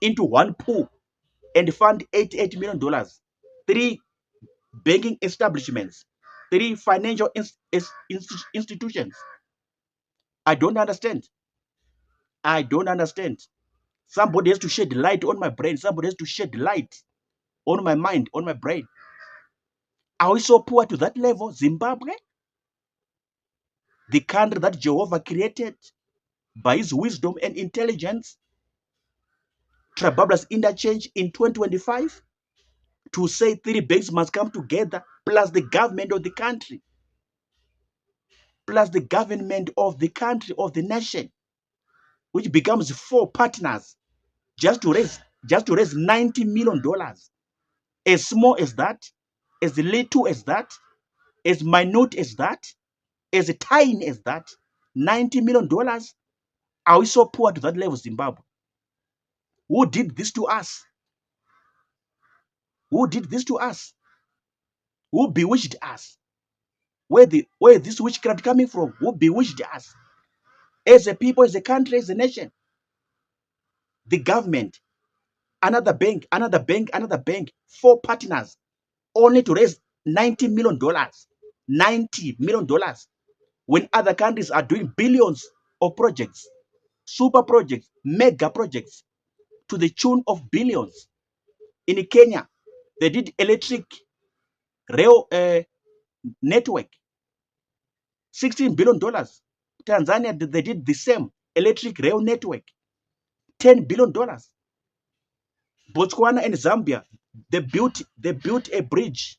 A: into one pool and fund $88 million. Three banking establishments, 3 financial institutions. I don't understand. I don't understand. Somebody has to shed light on my brain. Somebody has to shed light on my mind, on my brain. Are we so poor to that level? Zimbabwe, the country that Jehovah created by his wisdom and intelligence, Trababras interchange in 2025 to say 3 banks must come together, plus the government of the country, plus the government of the country, of the nation, which becomes 4 partners just to raise $90 million. As small as that, as little as that, as minute as that, as tiny as that, $90 million. Are we so poor to that level, Zimbabwe? Who did this to us? Who did this to us? Who bewitched us? Where this witchcraft coming from? Who bewitched us? As a people, as a country, as a nation, the government, another bank, another bank, another bank, 4 partners, only to raise $90 million. $90 million. When other countries are doing billions of projects, super projects, mega projects, to the tune of billions. In Kenya, they did electric rail network, $16 billion. Tanzania, they did the same electric rail network, $10 billion. Botswana and Zambia, they built a bridge,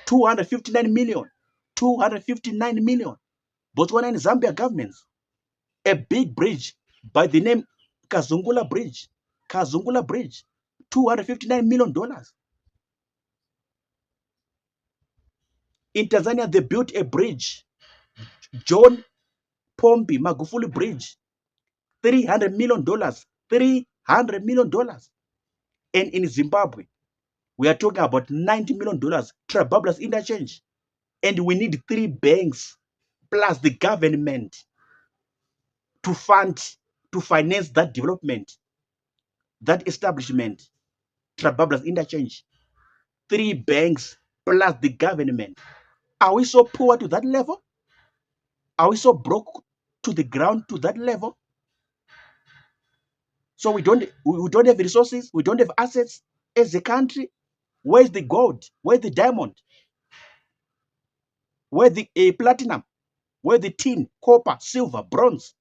A: 259 million. 259 million. Botswana and Zambia governments, a big bridge by the name Kazungula Bridge. Kazungula Bridge, $259 million. In Tanzania, they built a bridge, John Pombe Magufuli Bridge, $300 million. $300 million. And in Zimbabwe, we are talking about $90 million, Trababras interchange. And we need 3 banks plus the government to finance that development, that establishment, Trababras interchange. 3 banks plus the government. Are we so poor to that level? Are we so broke to the ground to that level? So we don't have resources, we don't have assets as a country. Where's the gold? Where's the diamond? Where's the platinum? Where's the tin, copper, silver, bronze?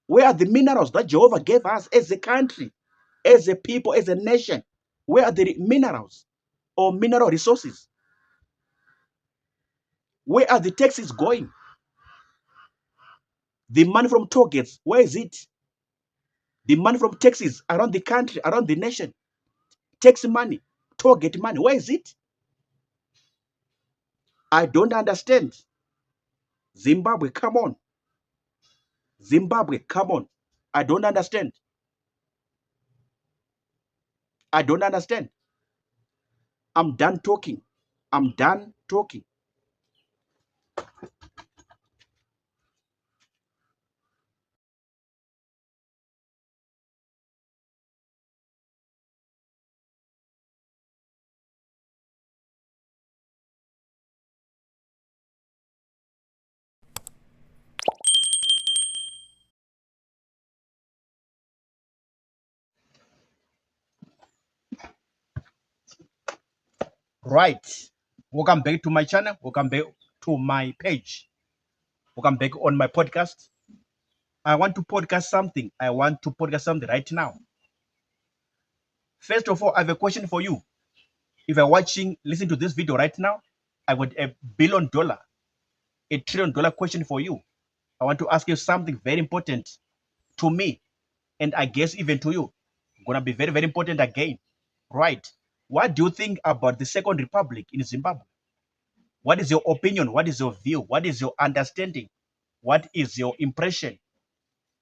A: Where are the minerals that Jehovah gave us as a country, as a people, as a nation? Where are the minerals or mineral resources? Where are the taxes going? The money from toll gates, where is it? The money from taxes around the country, around the nation, tax money, toll gate money, where is it? I don't understand. Zimbabwe, come on. Zimbabwe, come on. I don't understand. I don't understand. I'm done talking. I'm done talking. Right. Welcome back to my channel. Welcome back to my page. Welcome back on my podcast. I want to podcast something. I want to podcast something right now. First of all, I have a question for you. If you're watching, listen to this video right now, I got $1 billion, $1 trillion question for you. I want to ask you something very important to me, and I guess even to you. Gonna be very, very important again. Right. What do you think about the Second Republic in Zimbabwe? What is your opinion? What is your view? What is your understanding? What is your impression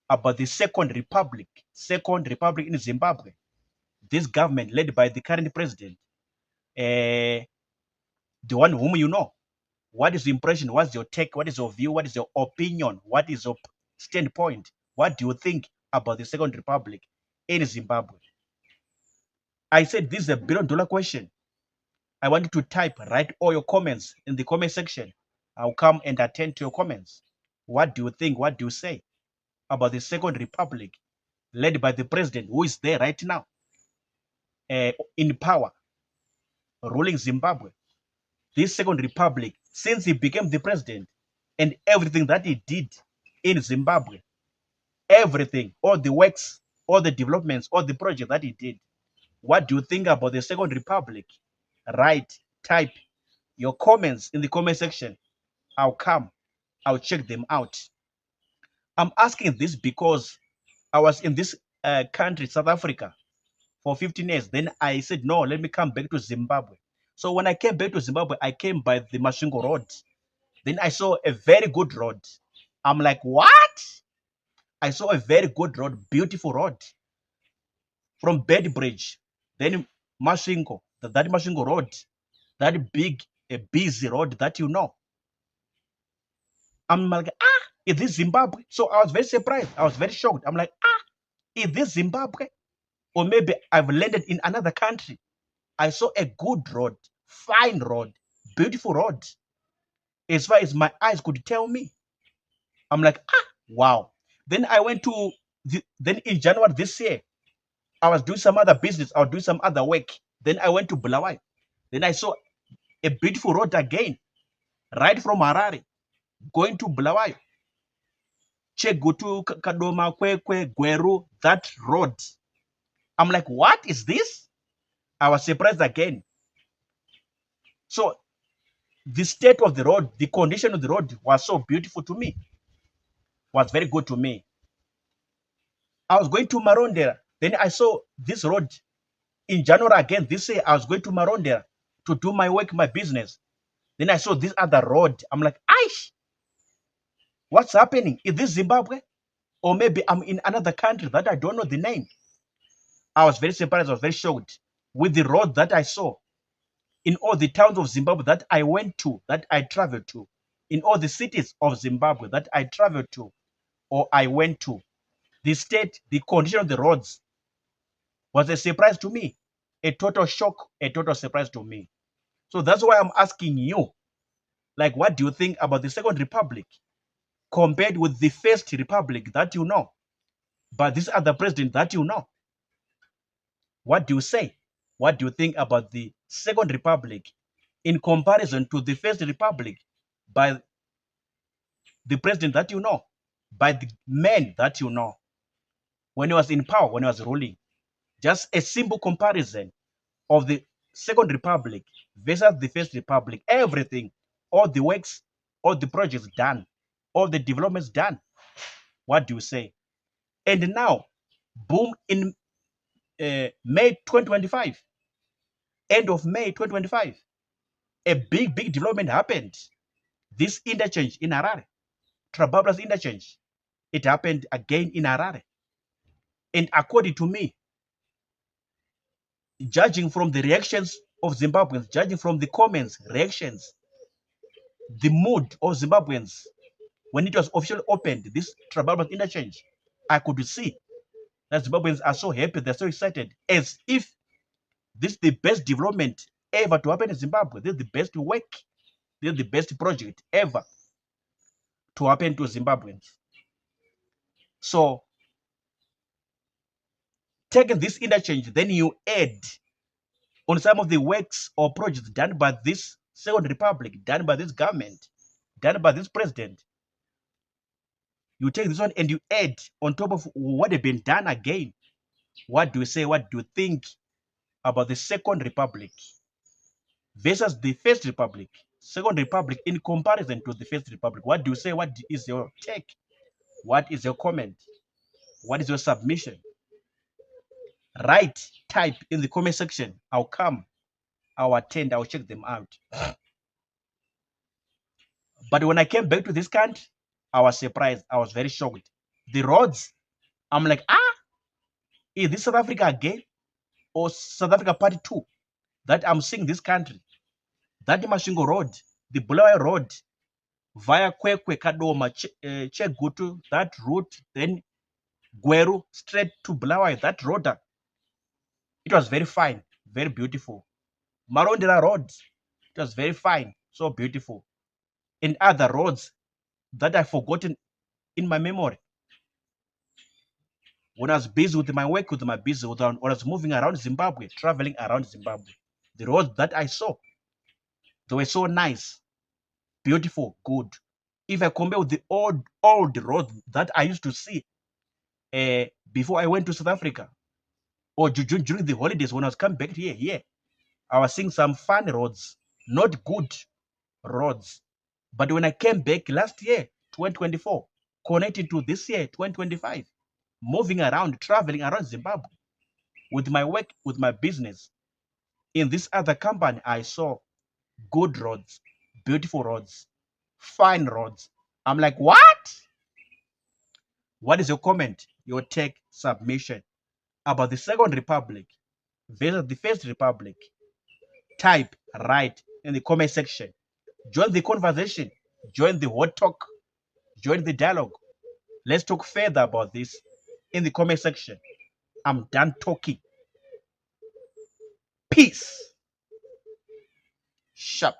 A: about the Second Republic? Second Republic in Zimbabwe. This government led by the current president, the one whom you know. What is your impression? What's your take? What is your view? What is your opinion? What is your standpoint? What do you think about the Second Republic in Zimbabwe? I said this is $1 billion question. I want you to type, write all your comments in the comment section. I'll come and attend to your comments. What do you think? What do you say about the Second Republic led by the president who is there right now in power, ruling Zimbabwe? This Second Republic, since he became the president and everything that he did in Zimbabwe, everything, all the works, all the developments, all the projects that he did, what do you think about the Second Republic? Write, type your comments in the comment section. I'll come, I'll check them out. I'm asking this because I was in this country, South Africa, for 15 years. Then I said, no, let me come back to Zimbabwe. So when I came back to Zimbabwe, I came by the Masvingo Road. Then I saw a very good road. I'm like, what? I saw a very good road, beautiful road from Bedbridge. Then Masvingo, that Masvingo Road, that big, a busy road that you know. I'm like, is this Zimbabwe? So I was very surprised. I was very shocked. I'm like, is this Zimbabwe? Or maybe I've landed in another country. I saw a good road, fine road, beautiful road, as far as my eyes could tell me. I'm like, wow. Then I went to, then in January this year, I was doing some other business. I was doing some other work. Then I went to Bulawayo. Then I saw a beautiful road again, right from Harare, going to Bulawayo. Chegutu, Kadoma, Kwekwe, Gweru, that road. I'm like, what is this? I was surprised again. So the state of the road, the condition of the road was so beautiful to me, was very good to me. I was going to Marondera. Then I saw this road in January again. This year, I was going to Marondera to do my work, my business. Then I saw this other road. I'm like, Aish, what's happening? Is this Zimbabwe? Or maybe I'm in another country that I don't know the name. I was very surprised. I was very shocked with the road that I saw in all the towns of Zimbabwe that I went to, that I traveled to, in all the cities of Zimbabwe that I traveled to or I went to. The state, the condition of the roads was a surprise to me, a total shock, a total surprise to me. So that's why I'm asking you, like, what do you think about the Second Republic compared with the First Republic that you know, but this other president that you know? What do you say? What do you think about the Second Republic in comparison to the First Republic by the president that you know, by the men that you know, when he was in power, when he was ruling? Just a simple comparison of the Second Republic versus the First Republic. Everything, all the works, all the projects done, all the developments done. What do you say? And now, boom, in May 2025, end of May 2025, a big development happened. This interchange in Harare, Trabablas interchange, it happened again in Harare. And according to me, judging from the reactions of Zimbabweans, judging from the comments, reactions, the mood of Zimbabweans, when it was officially opened, this Trabablas interchange, I could see that Zimbabweans are so happy, they're so excited, as if this is the best development ever to happen in Zimbabwe. This is the best work, this is the best project ever to happen to Zimbabweans. So, taking this interchange, then you add on some of the works or projects done by this Second Republic, done by this government, done by this president. You take this one and you add on top of what had been done again. What do you say? What do you think about the Second Republic versus the First Republic? Second Republic in comparison to the First Republic. What do you say? What is your take? What is your comment? What is your submission? Write, type in the comment section. I'll come, I'll attend, I'll check them out. But when I came back to this country, I was surprised. I was very shocked. The roads, I'm like, is this South Africa again? Or South Africa part 2 that I'm seeing this country? That Masvingo Road, the Bulawayo Road, via Kwekwe, Kadoma, Chegutu, that route, then Gweru, straight to Bulawayo, that road. It was very fine, very beautiful. Marondera Road, it was very fine, so beautiful. And other roads that I've forgotten in my memory. When I was busy with my work, when I was moving around Zimbabwe, traveling around Zimbabwe, the roads that I saw, they were so nice, beautiful, good. If I compare with the old roads that I used to see before I went to South Africa, or during the holidays when I was coming back here, I was seeing some fun roads, not good roads. But when I came back last year, 2024, connecting to this year, 2025, moving around, traveling around Zimbabwe with my work, with my business, in this other company, I saw good roads, beautiful roads, fine roads. I'm like, what? What is your comment, your take, submission about the Second Republic versus the First Republic? Type right in the comment section. Join the conversation, join the hot talk, join the dialogue. Let's talk further about this in the comment section. I'm done talking. Peace. Sharp.